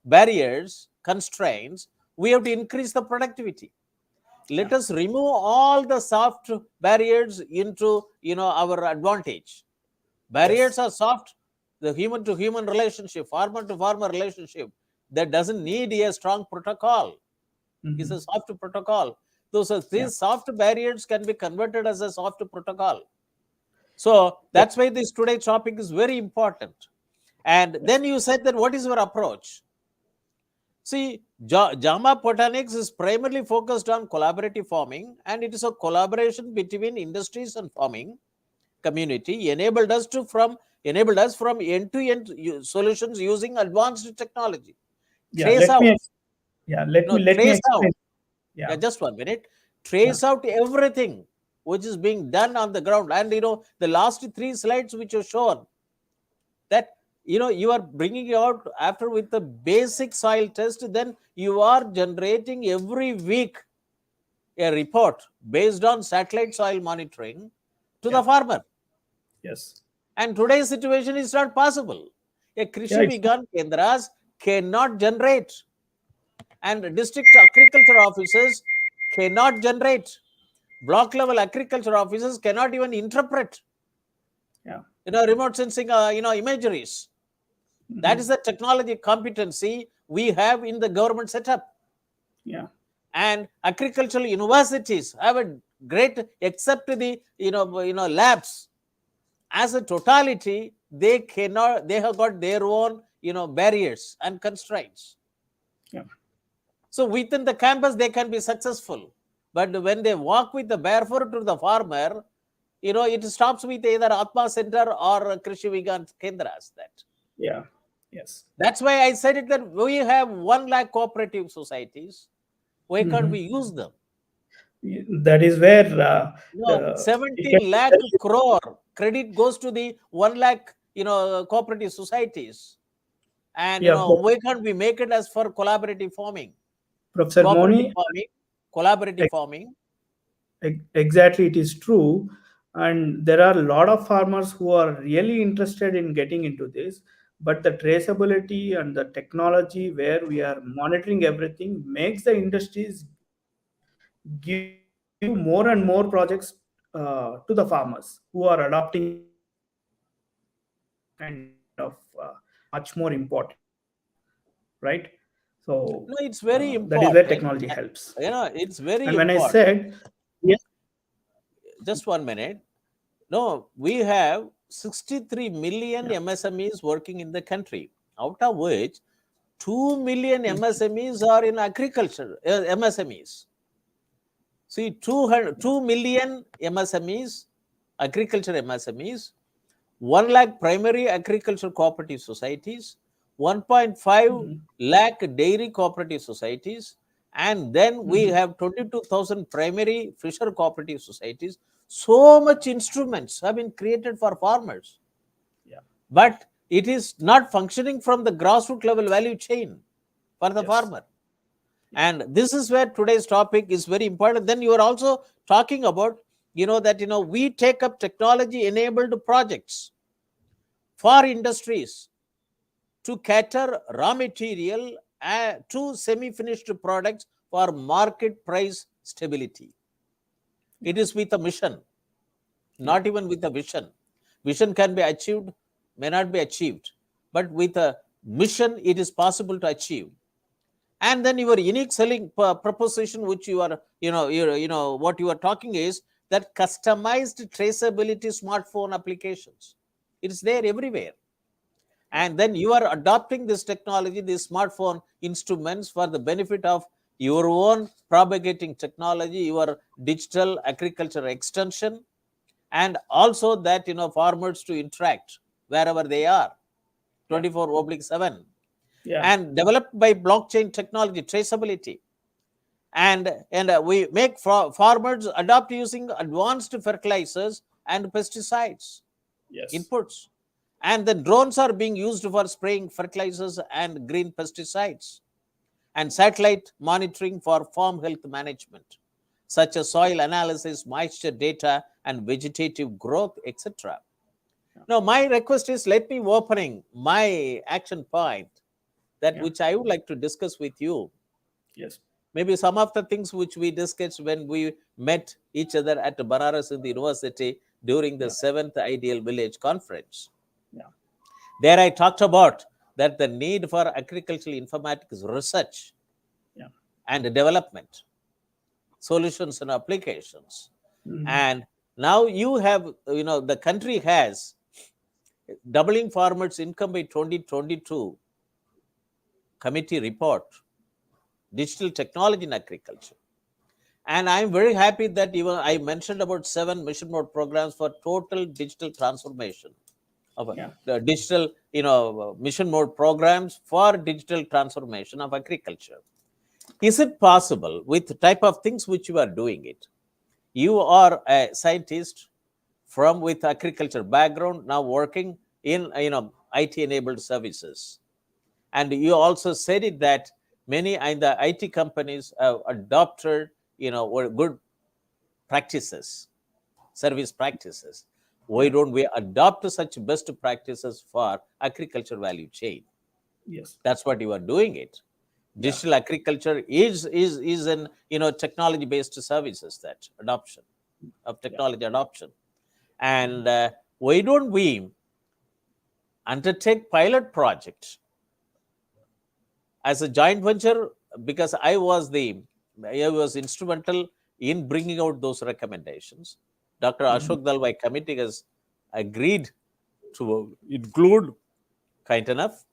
barriers, constraints, we have to increase the productivity. Let us remove all the soft barriers into, our advantage. Barriers are soft. The human to human relationship, farmer to farmer relationship, that doesn't need a strong protocol. It's a soft protocol. These soft barriers can be converted as a soft protocol. So that's why this today's topic is very important. And then you said that what is your approach? See, Jama Botanics is primarily focused on collaborative farming, and it is a collaboration between industries and farming community enabled us from end-to-end solutions using advanced technology. Trace out. Let me explain. Just 1 minute. Trace out everything which is being done on the ground. And the last 3 slides which are shown, that you are bringing out after with the basic soil test, then you are generating every week a report based on satellite soil monitoring to the farmer. Yes. And today's situation is not possible. A Krishi Vigyan Kendras cannot generate, and district agriculture offices cannot generate. Block level agriculture offices cannot even interpret. Remote sensing, imageries. That is the technology competency we have in the government setup. And agricultural universities have a great, except the labs. As a totality, they have got their own barriers and constraints. So within the campus they can be successful, but when they walk with the barefoot to the farmer, it stops with either Atma Center or Krishi Vigyan Kendras. That's why I said it, that we have 1 lakh cooperative societies. Why can't we use them? That is where 17 lakh crore credit goes to the 1 lakh cooperative societies, and why can't we make it as for collaborative farming? Professor Moni, collaborative farming. Exactly, it is true. And there are a lot of farmers who are really interested in getting into this, but the traceability and the technology where we are monitoring everything makes the industries give more and more projects to the farmers who are adopting kind of much more important, right? So no, it's very important. That is where technology helps. It's very and when important. I said just 1 minute. No, we have 63 million MSMEs working in the country, out of which 2 million MSMEs are in agriculture. MSMEs. See, 2 million MSMEs, agriculture MSMEs, 1 lakh primary agriculture cooperative societies, 1.5 lakh dairy cooperative societies, and then we have 22,000 primary fisher cooperative societies. So much instruments have been created for farmers, but it is not functioning from the grassroots level value chain for the farmer. And this is where today's topic is very important. Then you are also talking about, that, we take up technology enabled projects for industries to cater raw material to semi-finished products for market price stability. It is with a mission, not even with a vision. Vision can be achieved, may not be achieved, but with a mission, it is possible to achieve. And then your unique selling proposition, which you are, what you are talking is that customized traceability smartphone applications. It is there everywhere. And then you are adopting this technology, these smartphone instruments for the benefit of your own propagating technology, your digital agriculture extension, and also that, farmers to interact wherever they are, 24/7. And developed by blockchain technology, traceability. And we make farmers adopt using advanced fertilizers and pesticides inputs. And then drones are being used for spraying fertilizers and green pesticides. and satellite monitoring for farm health management, such as soil analysis, moisture data, and vegetative growth, etc. Now, my request is, let me opening my action point, that which I would like to discuss with you. Yes. Maybe some of the things which we discussed when we met each other at Banaras in the university during the 7th Ideal Village Conference. Yeah. There I talked about that the need for agricultural informatics research and development, solutions and applications. And now you have, the country has doubling farmers' income by 2022 committee report, digital technology in agriculture. And I'm very happy that even I mentioned about 7 mission mode programs for total digital transformation of the digital, mission mode programs for digital transformation of agriculture. Is it possible with the type of things which you are doing it? You are a scientist with agriculture background, now working in, IT enabled services. And you also said it that many in the IT companies have adopted, good practices, service practices. Why don't we adopt such best practices for agriculture value chain? Yes. That's what you are doing it. Digital agriculture is an, technology based services, that adoption of technology adoption. And why don't we undertake pilot projects as a joint venture? Because I was instrumental in bringing out those recommendations. Dr. Ashok Dalwai committee has agreed to include, kind enough.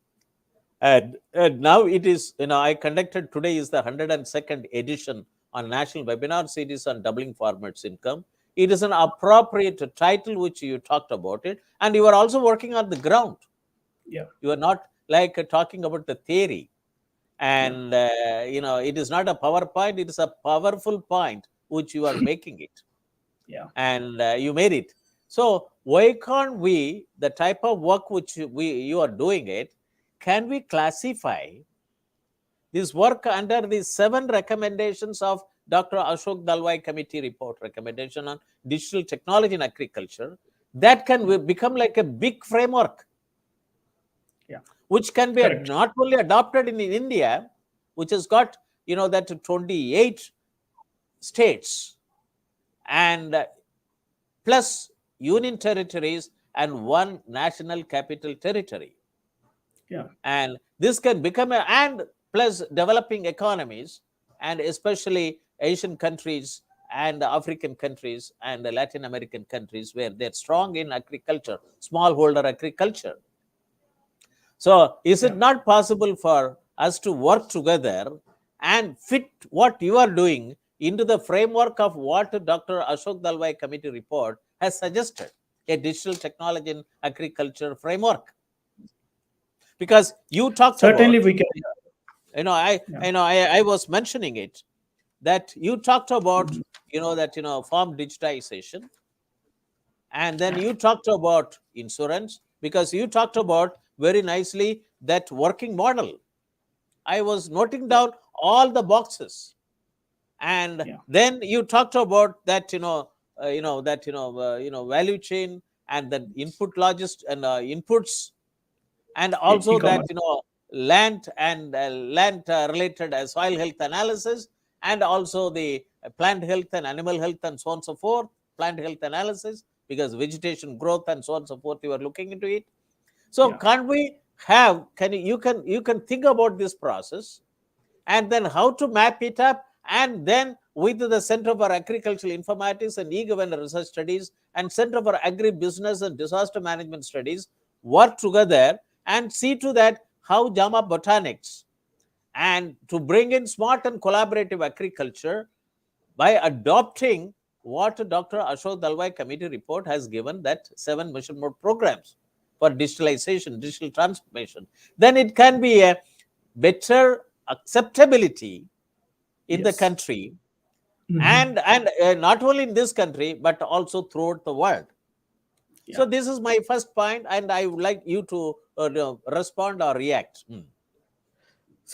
And now it is, I conducted, today is the 102nd edition on national webinar series on doubling farmers' income. It is an appropriate title which you talked about it. And you are also working on the ground. Yeah. You are not like talking about the theory. And, it is not a PowerPoint. It is a powerful point which you are making it. Yeah. And you made it. So why can't we, the type of work which you are doing it, can we classify this work under the 7 recommendations of Dr. Ashok Dalwai committee report, recommendation on digital technology in agriculture, that can become like a big framework, which can be not only adopted in India, which has got, that 28 states and plus union territories and 1 national capital territory. Yeah. And this can become and plus developing economies, and especially Asian countries and African countries and the Latin American countries, where they're strong in agriculture, smallholder agriculture. So is it not possible for us to work together and fit what you are doing into the framework of what Dr. Ashok Dalwai committee report has suggested, a digital technology in agriculture framework? Because you talked Certainly about, we can. I was mentioning it, that you talked about, farm digitization. And then you talked about insurance, because you talked about very nicely that working model. I was noting down all the boxes. And then you talked about that, value chain and the input logist and inputs, and also that, land and land related soil health analysis, and also the plant health and animal health and so on and so forth, plant health analysis, because vegetation growth and so on and so forth, you are looking into it. So can't we have, you can think about this process, and then how to map it up, and then with the Center for Agricultural Informatics and e-government research studies and Center for Agribusiness and Disaster Management Studies work together and see to that how Jama Botanics, and to bring in smart and collaborative agriculture by adopting what Dr. Ashok Dalwai committee report has given, that 7 mission mode programs for digitalization, digital transformation. Then it can be a better acceptability in the country, and not only in this country, but also throughout the world. So this is my first point, and I would like you to respond or react.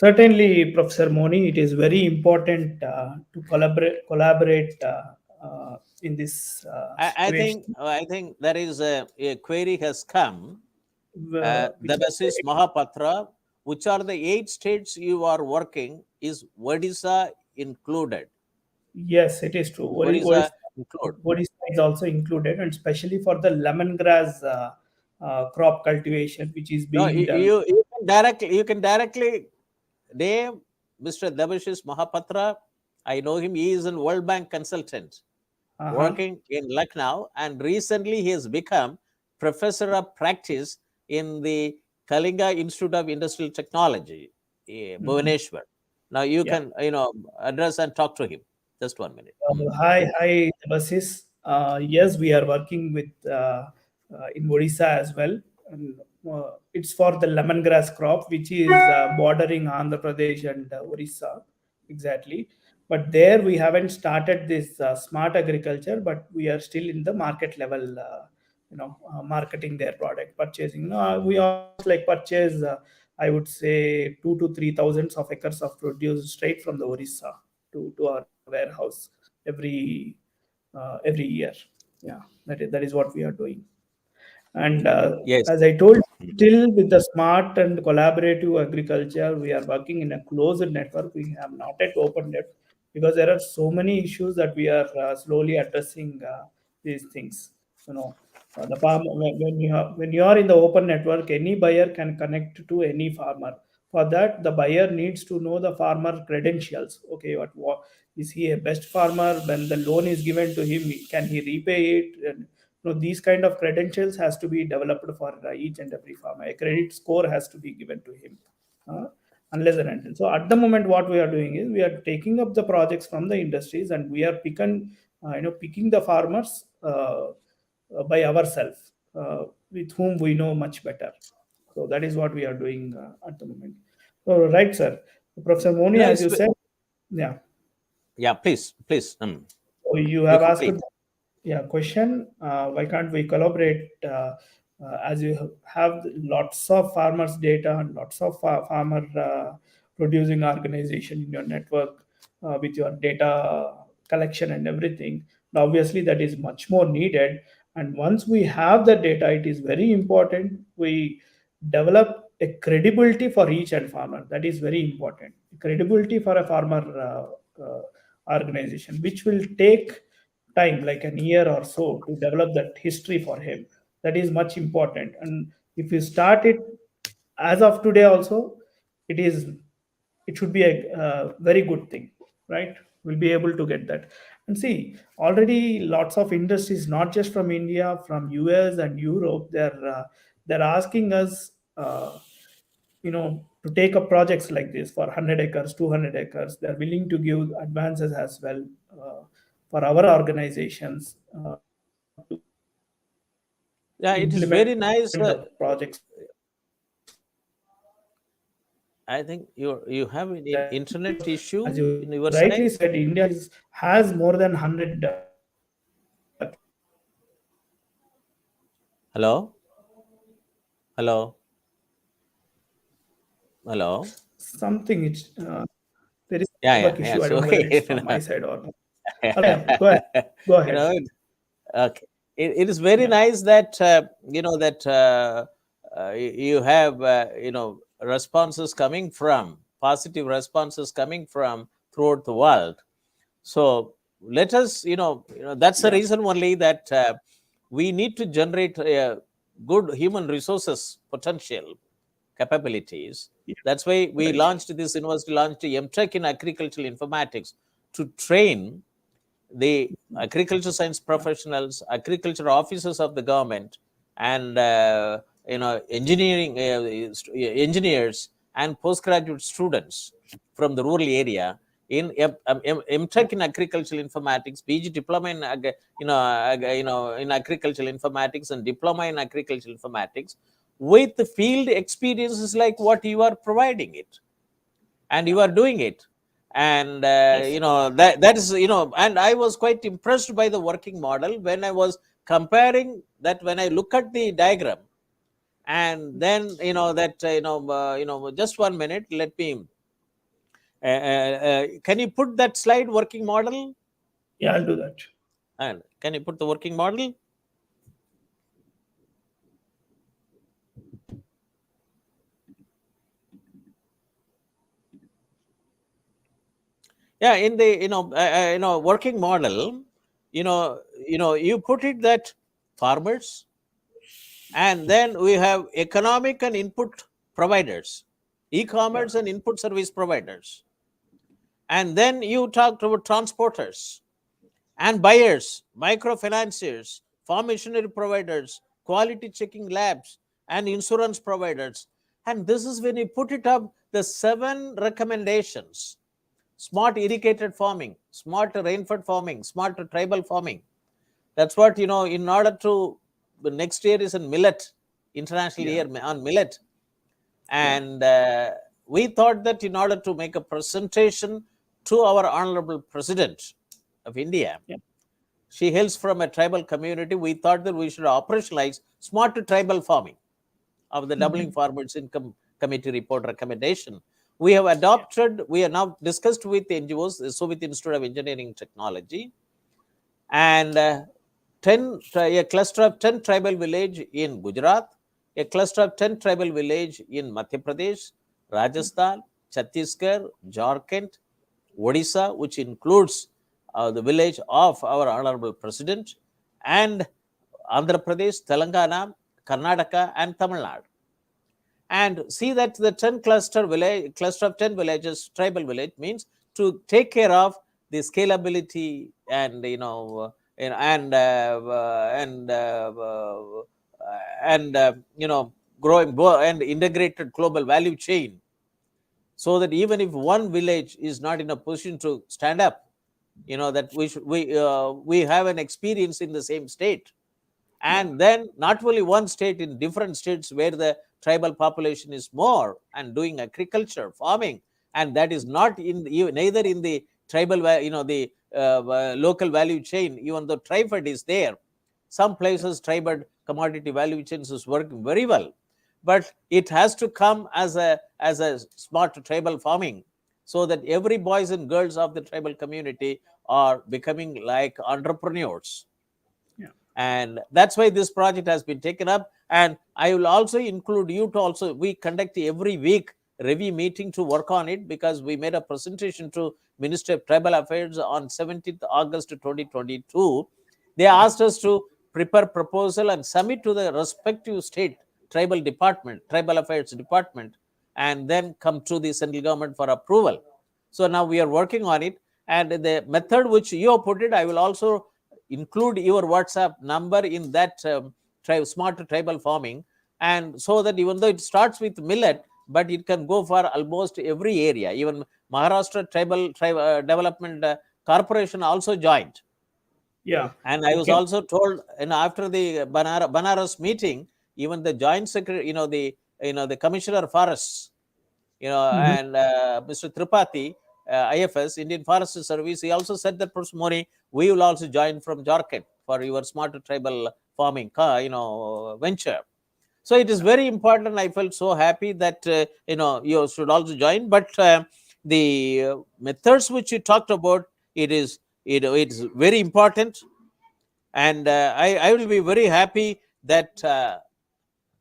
Certainly, Professor Moni, it is very important to collaborate in this situation. I think there is a query has come. Which Debasis Mahapatra, which are the 8 states you are working? Is Odisha included? Yes, it is true. Is Odisha included? Odisha is also included, and especially for the lemongrass crop cultivation, which is No, being done. you can directly name Mr. Debashis Mahapatra. I know him. He is a World Bank consultant working in Lucknow, and recently he has become professor of practice in the Kalinga Institute of Industrial Technology, Bhubaneswar. Now you Yeah. can address and talk to him. Just 1 minute. Hi, Basis. Yes, we are working with in Odisha as well. And, it's for the lemongrass crop, which is bordering Andhra Pradesh and Odisha, exactly. But there we haven't started this smart agriculture, but we are still in the market level. Marketing their product, purchasing. We almost like purchase. I would say 2 to 3 thousands of acres of produce straight from the Odisha to our warehouse every year. Yeah, that is what we are doing. And Yes. as I told, still with the smart and collaborative agriculture, we are working in a closed network. We have not yet opened it because there are so many issues that we are slowly addressing these things. The farm when you are in the open network, any buyer can connect to any farmer. For that, the buyer needs to know the farmer credentials. Okay, what is he a best farmer? When the loan is given to him, can he repay it? And these kind of credentials has to be developed for each and every farmer. A credit score has to be given to him, uh, unless and until. So at the moment, what we are doing is we are taking up the projects from the industries, and we are picking the farmers by ourselves, with whom we know much better. So that is what we are doing at the moment. So right, sir, Professor Moni, as you said, yeah. Yeah, please. So you You have asked, complete. question. Why can't we collaborate? As you have lots of farmers' data and lots of farmer producing organization in your network with your data collection and everything. Now, obviously, that is much more needed. And once we have the data, it is very important we develop a credibility for each and farmer. That is very important. Credibility for a farmer organization, which will take time, like an year or so, to develop that history for him. That is much important. And if you start it as of today, also, it should be a very good thing, right? We'll be able to get that. And see, already lots of industries, not just from India, from US and Europe, they're asking us. To take up projects like this for 100 acres, 200 acres. They're willing to give advances as well for our organizations to Yeah, it is implement very nice. the projects. I think you have an internet issue As you in your rightly side. said, India has more than 100. Hello. Hello. Something it's there is a Yeah. network issue. I So don't know whether it's from my side or not. Okay, go ahead. Go ahead. Okay. It is very nice that you have responses coming from positive responses coming from throughout the world. So let us that's the reason only that we need to generate good human resources potential capabilities. That's why we launched this university, launched MTech in agricultural informatics to train the agriculture science professionals, agriculture officers of the government, and engineers and postgraduate students from the rural area in MTech in agricultural informatics, PG diploma in in agricultural informatics, and diploma in agricultural informatics, with the field experiences like what you are providing it, and you are doing it. And that is and I was quite impressed by the working model when I was comparing that. When I look at the diagram, and then just 1 minute, let me Can you put that slide working model? Yeah, I'll do that. And can you put the working model? Yeah, in the working model, you put it that farmers, and then we have economic and input providers, e-commerce and input service providers, and then you talked about transporters and buyers, microfinanciers, farm machinery providers, quality checking labs, and insurance providers. And this is when you put it up, the 7 recommendations: smart irrigated farming, smart rainfed farming, smart tribal farming. That's what, in order to, the next year is in millet, international year on millet. And we thought that in order to make a presentation to our Honorable President of India, she hails from a tribal community, we thought that we should operationalize smart tribal farming of the Doubling Farmers Income Committee report recommendation. We have adopted, we are now discussed with the NGOs, the Soviet Institute of Engineering Technology, and a cluster of 10 tribal village in Gujarat, a cluster of 10 tribal village in Madhya Pradesh, Rajasthan, Chhattisgarh, Jharkhand, Odisha, which includes the village of our Honorable President, and Andhra Pradesh, Telangana, Karnataka, and Tamil Nadu. And see that the 10 cluster of 10 villages, tribal village, means to take care of the scalability and growing and integrated global value chain, so that even if one village is not in a position to stand up, that we have an experience in the same state, and then not only one state, in different states where the tribal population is more and doing agriculture, farming, and that is not neither in the tribal, the local value chain, even though trifid is there. Some places tribal commodity value chains is working very well, but it has to come as a smart tribal farming, so that every boys and girls of the tribal community are becoming like entrepreneurs. And that's why this project has been taken up. And I will also include you to also, we conduct every week review meeting to work on it, because we made a presentation to Ministry of Tribal Affairs on 17th August 2022. They asked us to prepare proposal and submit to the respective state tribal department, tribal affairs department, and then come to the central government for approval. So now we are working on it. And the method which you have put it, I will also include your WhatsApp number in that smart tribal farming, and so that even though it starts with millet, but it can go for almost every area. Even Maharashtra Tribal Development Corporation also joined. And I was also told, after the Banaras meeting, even the joint secretary, the Commissioner of Forests, and Mr. Tripathi, IFS, Indian Forest Service, he also said that, Prof. Moni, we will also join from Jharkhand for your smart tribal farming, venture. So it is very important. I felt so happy that, you should also join. But the methods which you talked about, it's very important. And I will be very happy that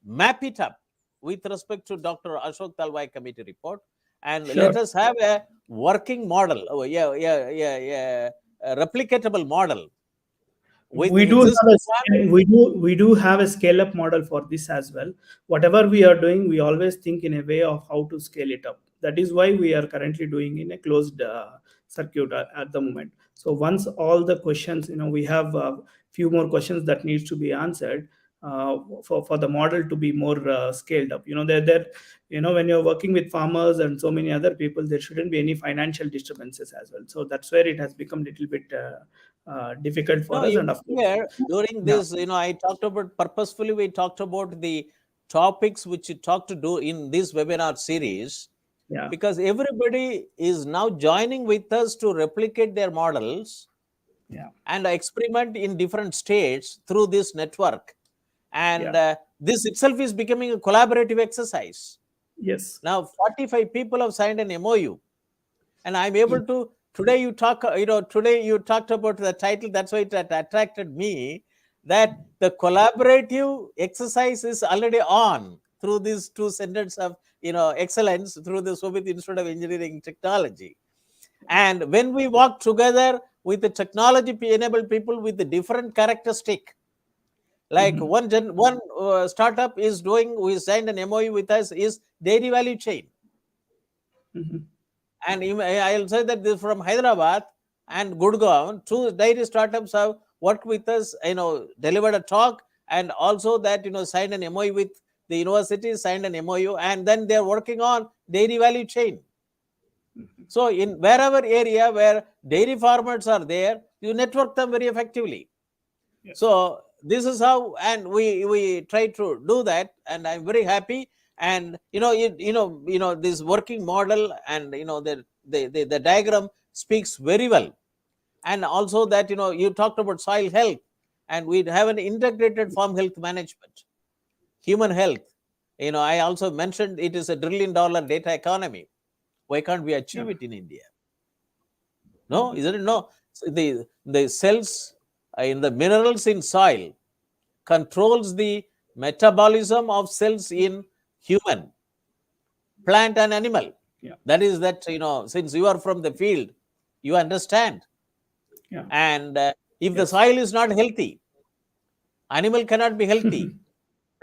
map it up with respect to Dr. Ashok Talwai committee report, and let us have a working model, a replicatable model. We do have a scale up model for this as well. Whatever we are doing, we always think in a way of how to scale it up. That is why we are currently doing in a closed circuit at the moment. So once all the questions, we have a few more questions that needs to be answered for the model to be more scaled up. When you're working with farmers and so many other people, there shouldn't be any financial disturbances as well. So that's where it has become a little bit difficult for us. And of course, during this, I talked about purposefully, we talked about the topics which you talked to do in this webinar series, because everybody is now joining with us to replicate their models and experiment in different states through this network. And this itself is becoming a collaborative exercise. Yes. Now 45 people have signed an MOU, and I'm able to. Today you talked about the title. That's why it attracted me. That the collaborative exercise is already on through these 2 centers of excellence through the Shobhit Institute of Engineering Technology. And when we work together with the technology-enabled people with the different characteristic, like one startup is doing, we signed an MOU with us, is dairy value chain. And I'll say that this from Hyderabad and Gurgaon, 2 dairy startups have worked with us, delivered a talk, and also that, signed an MOU with the university, signed an MOU, and then they're working on dairy value chain. So in wherever area where dairy farmers are there, you network them very effectively. Yes. So this is how, and we try to do that, and I'm very happy. And this working model, and the diagram speaks very well. And also that you talked about soil health, and we have an integrated farm health management, human health. I also mentioned it is $1 trillion data economy. Why can't we achieve it in India? No, isn't it? No, the cells in the minerals in soil controls the metabolism of cells in human, plant, and animal. That is that, since you are from the field, you understand. And if the soil is not healthy, animal cannot be healthy,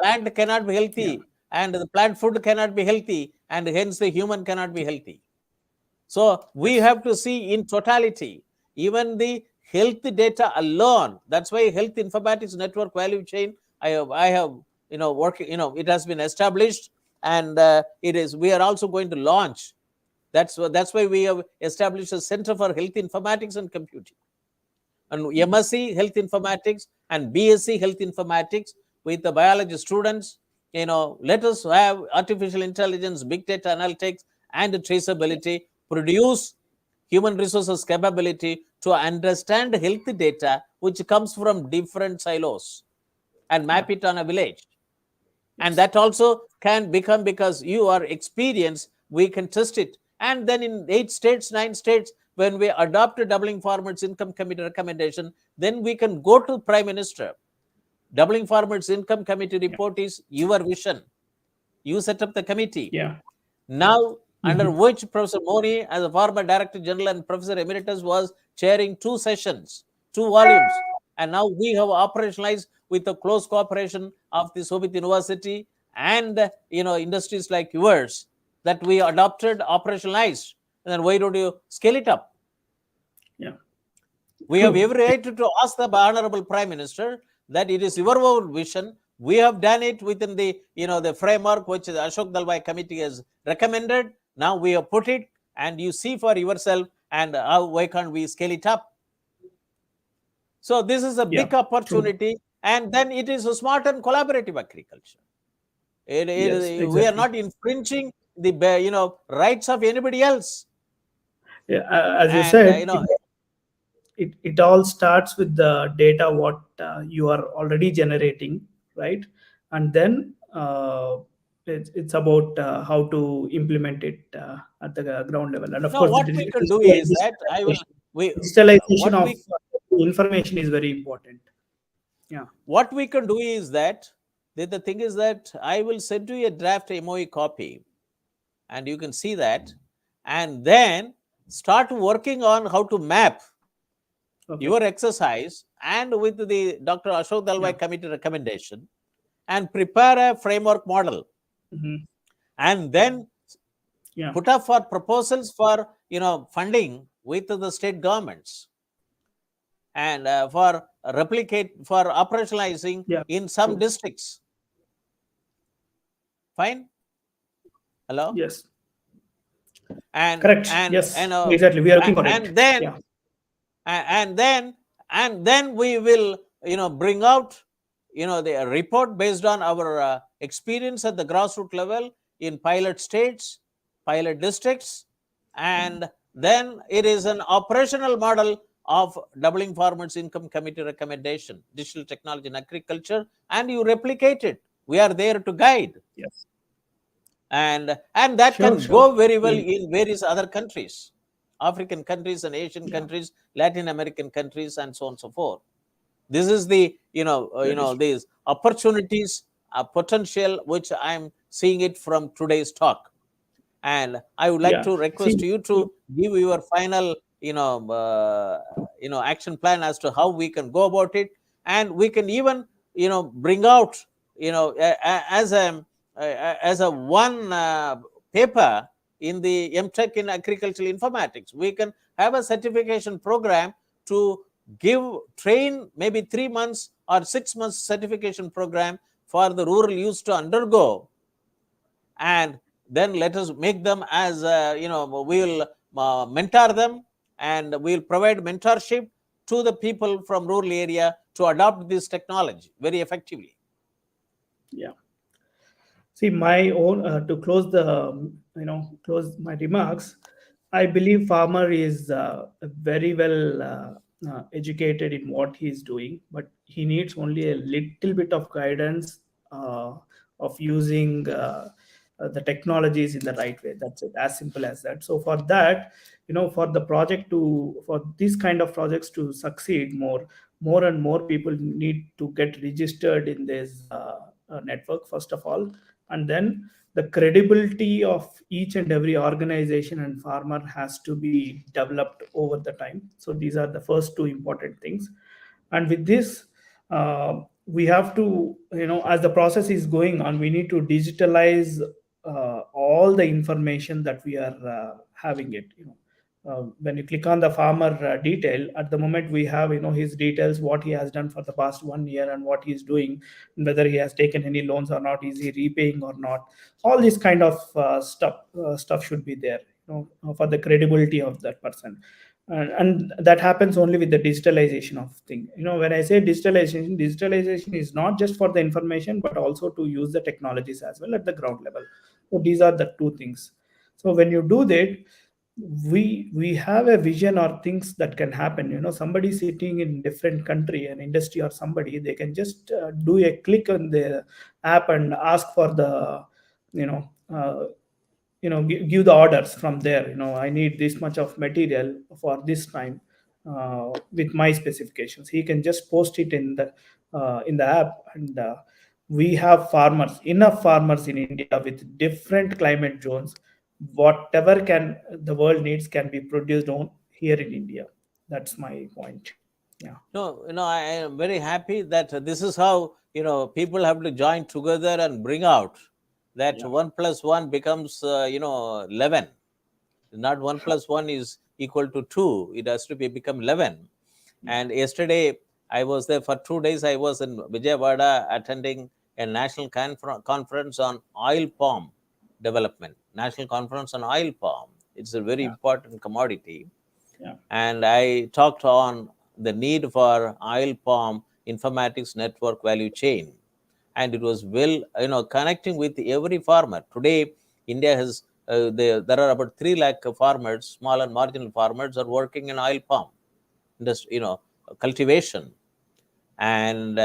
plant cannot be healthy, and the plant food cannot be healthy, and hence the human cannot be healthy. So we have to see in totality, even the health data alone. That's why health informatics network value chain, I have working, it has been established, and we are also going to launch. That's why we have established a Center for Health Informatics and Computing, and MSc Health Informatics and BSc Health Informatics with the biology students. Let us have artificial intelligence, big data analytics, and traceability, produce human resources capability to understand health data which comes from different silos and map it on a village. And that also can become, because you are experienced, we can test it. And then in 8 states, 9 states, when we adopt a doubling farmers income committee recommendation, then we can go to Prime Minister. Doubling farmers income committee report is your vision. You set up the committee. Now, under which Professor Moni, as a former Director General and Professor Emeritus, was chairing 2 sessions, 2 volumes. And now we have operationalized with the close cooperation of the Shobhit University and industries like yours, that we adopted, operationalized. And then why don't you scale it up? We have every right to ask the Honorable Prime Minister that it is your own vision. We have done it within the the framework which the Ashok Dalwai committee has recommended. Now we have put it, and you see for yourself, and why can't we scale it up? So this is a big opportunity, and then it is a smart and collaborative agriculture. Exactly. We are not infringing the rights of anybody else. As you said, it all starts with the data what you are already generating, right? And then it's about how to implement it at the ground level. And of course, what we can do is that digitalization of information is very important. What we can do is that the thing is that I will send you a draft MOE copy, and you can see that, and then start working on how to map your exercise, and with the Dr. Ashok Dalwai committee recommendation, and prepare a framework model, and then put up for proposals for funding with the state governments, and for operationalizing in some districts. Fine. Hello. Yes. And correct. And yes. Exactly. We are looking for and it. Then. And then we will bring out the report based on our experience at the grassroots level in pilot states, pilot districts, and then it is an operational model of doubling farmers income committee recommendation, digital technology in agriculture, and you replicate it. We are there to guide. Yes. And that can go very well in various other countries African countries and Asian countries, Latin American countries, and so on and so forth. This is the these opportunities, potential, which I'm seeing it from today's talk. And I would like to request you to give your final action plan as to how we can go about it, and we can even bring out as a one paper in the MTech in agricultural informatics. We can have a certification program to train maybe 3 months or 6 months certification program for the rural youth to undergo, and then let us make them as we will mentor them, and we will provide mentorship to the people from rural area to adopt this technology very effectively. Yeah. See, my own to close the close my remarks. I believe farmer is very well educated in what he is doing, but he needs only a little bit of guidance of using the technologies in the right way. That's it, as simple as that. So for that, for the project for these kind of projects to succeed, more and more people need to get registered in this network first of all, and then the credibility of each and every organization and farmer has to be developed over the time. So these are the first two important things. And with this, we have to, as the process is going on, we need to digitalize all the information that we are having it. When you click on the farmer detail, at the moment we have his details, what he has done for the past 1 year and what he is doing, whether he has taken any loans or not, is he repaying or not. All this kind of stuff should be there, for the credibility of that person. And that happens only with the digitalization of things. When I say digitalization is not just for the information, but also to use the technologies as well at the ground level. So these are the two things. So when you do that, we have a vision or things that can happen. Somebody sitting in different country, an industry or somebody, they can just do a click on the app and ask for the give the orders from there. I need this much of material for this time with my specifications. He can just post it in the app, and we have enough farmers in India with different climate zones. Whatever can the world needs can be produced on here in India. That's my point. Yeah. No, I am very happy that this is how people have to join together and bring out that 1 + 1 becomes 11. Not 1 + 1 is equal to 2. It has to become 11. And yesterday I was there for 2 days. I was in Vijayawada attending a national conference on oil palm development. National conference on oil palm. It's a very important commodity. Yeah. And I talked on the need for oil palm informatics network value chain. And it was connecting with every farmer. Today, India has, there are about 3 lakh farmers, small and marginal farmers, are working in oil palm industry, cultivation. And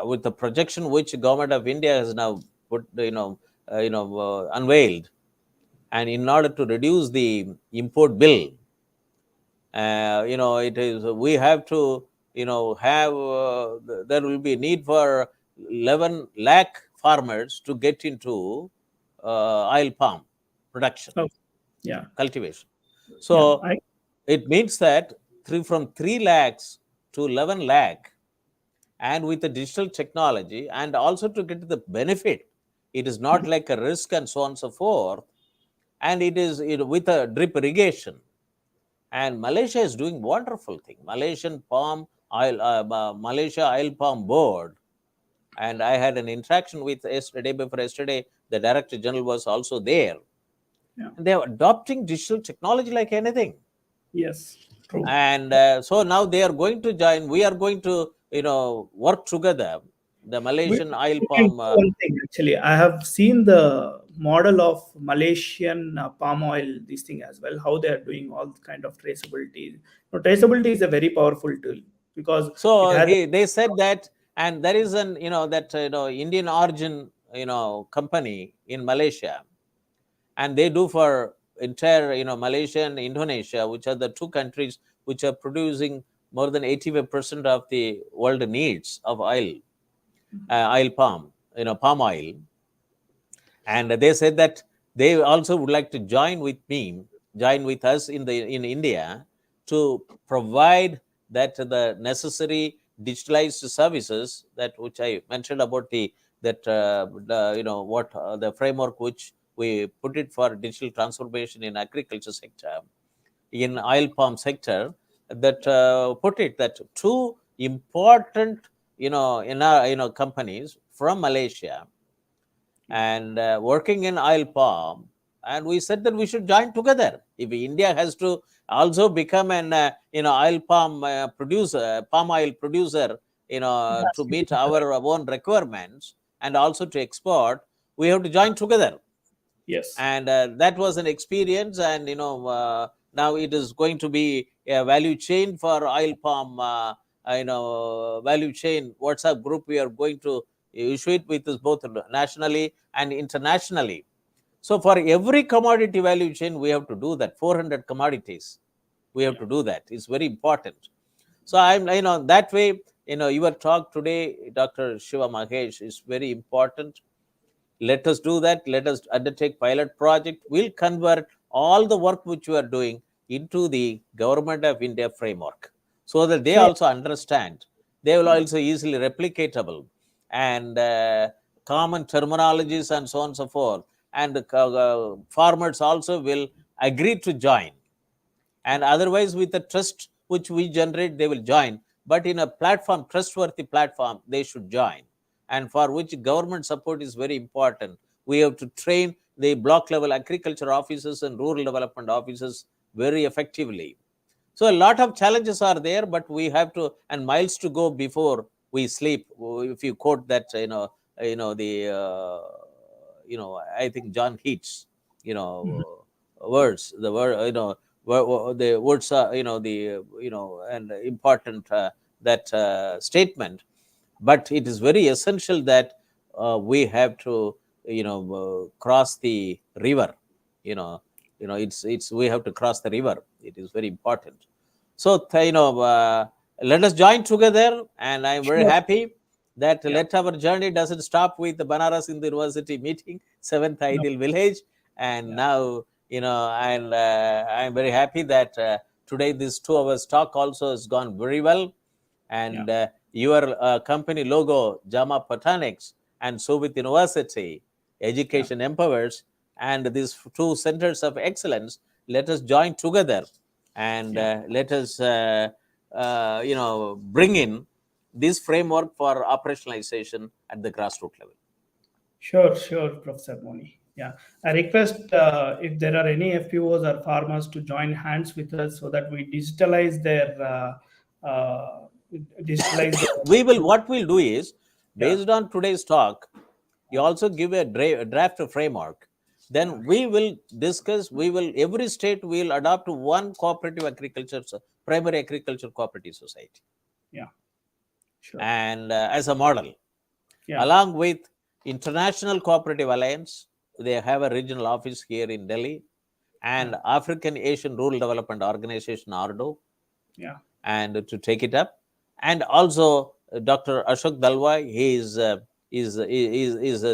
with the projection which government of India has now put, unveiled, and in order to reduce the import bill, it is, we have to, have, there will be need for 11 lakh farmers to get into oil palm production, cultivation. So it means that from 3 lakhs to 11 lakh, and with the digital technology, and also to get the benefit, it is not like a risk and so on and so forth, and it is with a drip irrigation. And Malaysia is doing wonderful thing. Malaysia Oil Palm Board, and I had an interaction with before yesterday. The Director General was also there. Yeah. And they are adopting digital technology like anything. Yes, true. And so now they are going to join. We are going to work together. The Malaysian oil palm. One thing, actually, I have seen the model of Malaysian palm oil, this thing as well, how they are doing all kind of traceability. Traceability is a very powerful tool, because they said that, and there is an Indian origin company in Malaysia, and they do for entire, Malaysia and Indonesia, which are the two countries which are producing more than 85% of the world needs of oil, oil palm, palm oil. And they said that they also would like to join with us in India to provide that the necessary digitalized services, that which I mentioned about the framework which we put it for digital transformation in agriculture sector, in oil palm sector, that put it that two important companies from Malaysia and working in oil palm, and we said that we should join together. If India has to also become an oil palm palm oil producer, to meet our own requirements and also to export, we have to join together. Yes. And that was an experience, and now it is going to be a value chain for oil palm, value chain WhatsApp group. We are going to issue it with us both nationally and internationally. So for every commodity value chain, we have to do that. 400 commodities, we have to do that. It's very important. So I'm, that way, your talk today, Dr. Shiva Mahesh, is very important. Let us do that. Let us undertake pilot project. We'll convert all the work which you are doing into the Government of India framework, so that they also understand. They will also easily replicatable, and common terminologies and so on and so forth. And the farmers also will agree to join. And otherwise, with the trust which we generate, they will join. But in a platform, trustworthy platform, they should join. And for which government support is very important. We have to train the block level agriculture officers and rural development officers very effectively. So a lot of challenges are there, but we have to, and miles to go before we sleep. If you quote that, I think John Heath's, words, the word, the words are, and important that statement. But it is very essential that we have to, cross the river. It's we have to cross the river. It is very important. So, let us join together, and I'm very happy that let our journey doesn't stop with the Banaras Hindu University meeting, 7th Ideal Village, and now, and I'm very happy that today this 2 hours talk also has gone very well, and your company logo, Jama Botanics and Shobhit University, Education Empowers, and these 2 centers of excellence, let us join together and let us, bring in this framework for operationalization at the grassroots level. Sure, Professor Moni. Yeah, I request if there are any FPOs or farmers to join hands with us so that we digitalize their we will, what we'll do is, based on today's talk, you also give a draft framework. Then we will discuss, every state will adopt one cooperative agriculture, primary agriculture cooperative society. Yeah, sure. And as a model, Yeah. along with International Cooperative Alliance, they have a regional office here in Delhi, and African Asian Rural Development Organization, ARDO, and to take it up. And also Dr. Ashok Dalwai, he is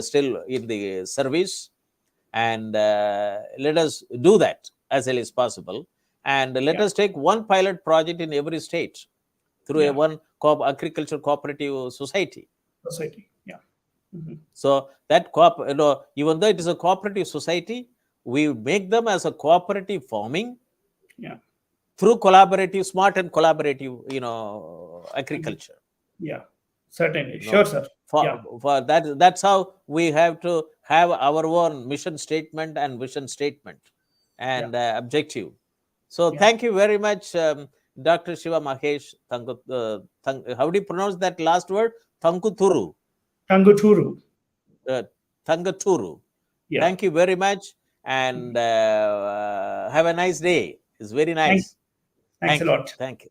still in the service, and let us do that as early as possible, and let us take one pilot project in every state through a one agriculture cooperative society. So that even though it is a cooperative society, we make them as a cooperative farming through collaborative, smart and collaborative, agriculture. Yeah, certainly. Sure, sir. For that's how we have to have our own mission statement and vision statement and objective. So thank you very much, Dr. Shiva Mahesh. How do you pronounce that last word? Tangutooru. Tangutooru. Tangutooru. Thank you very much, and have a nice day. It's very nice. Thanks a lot. Thank you.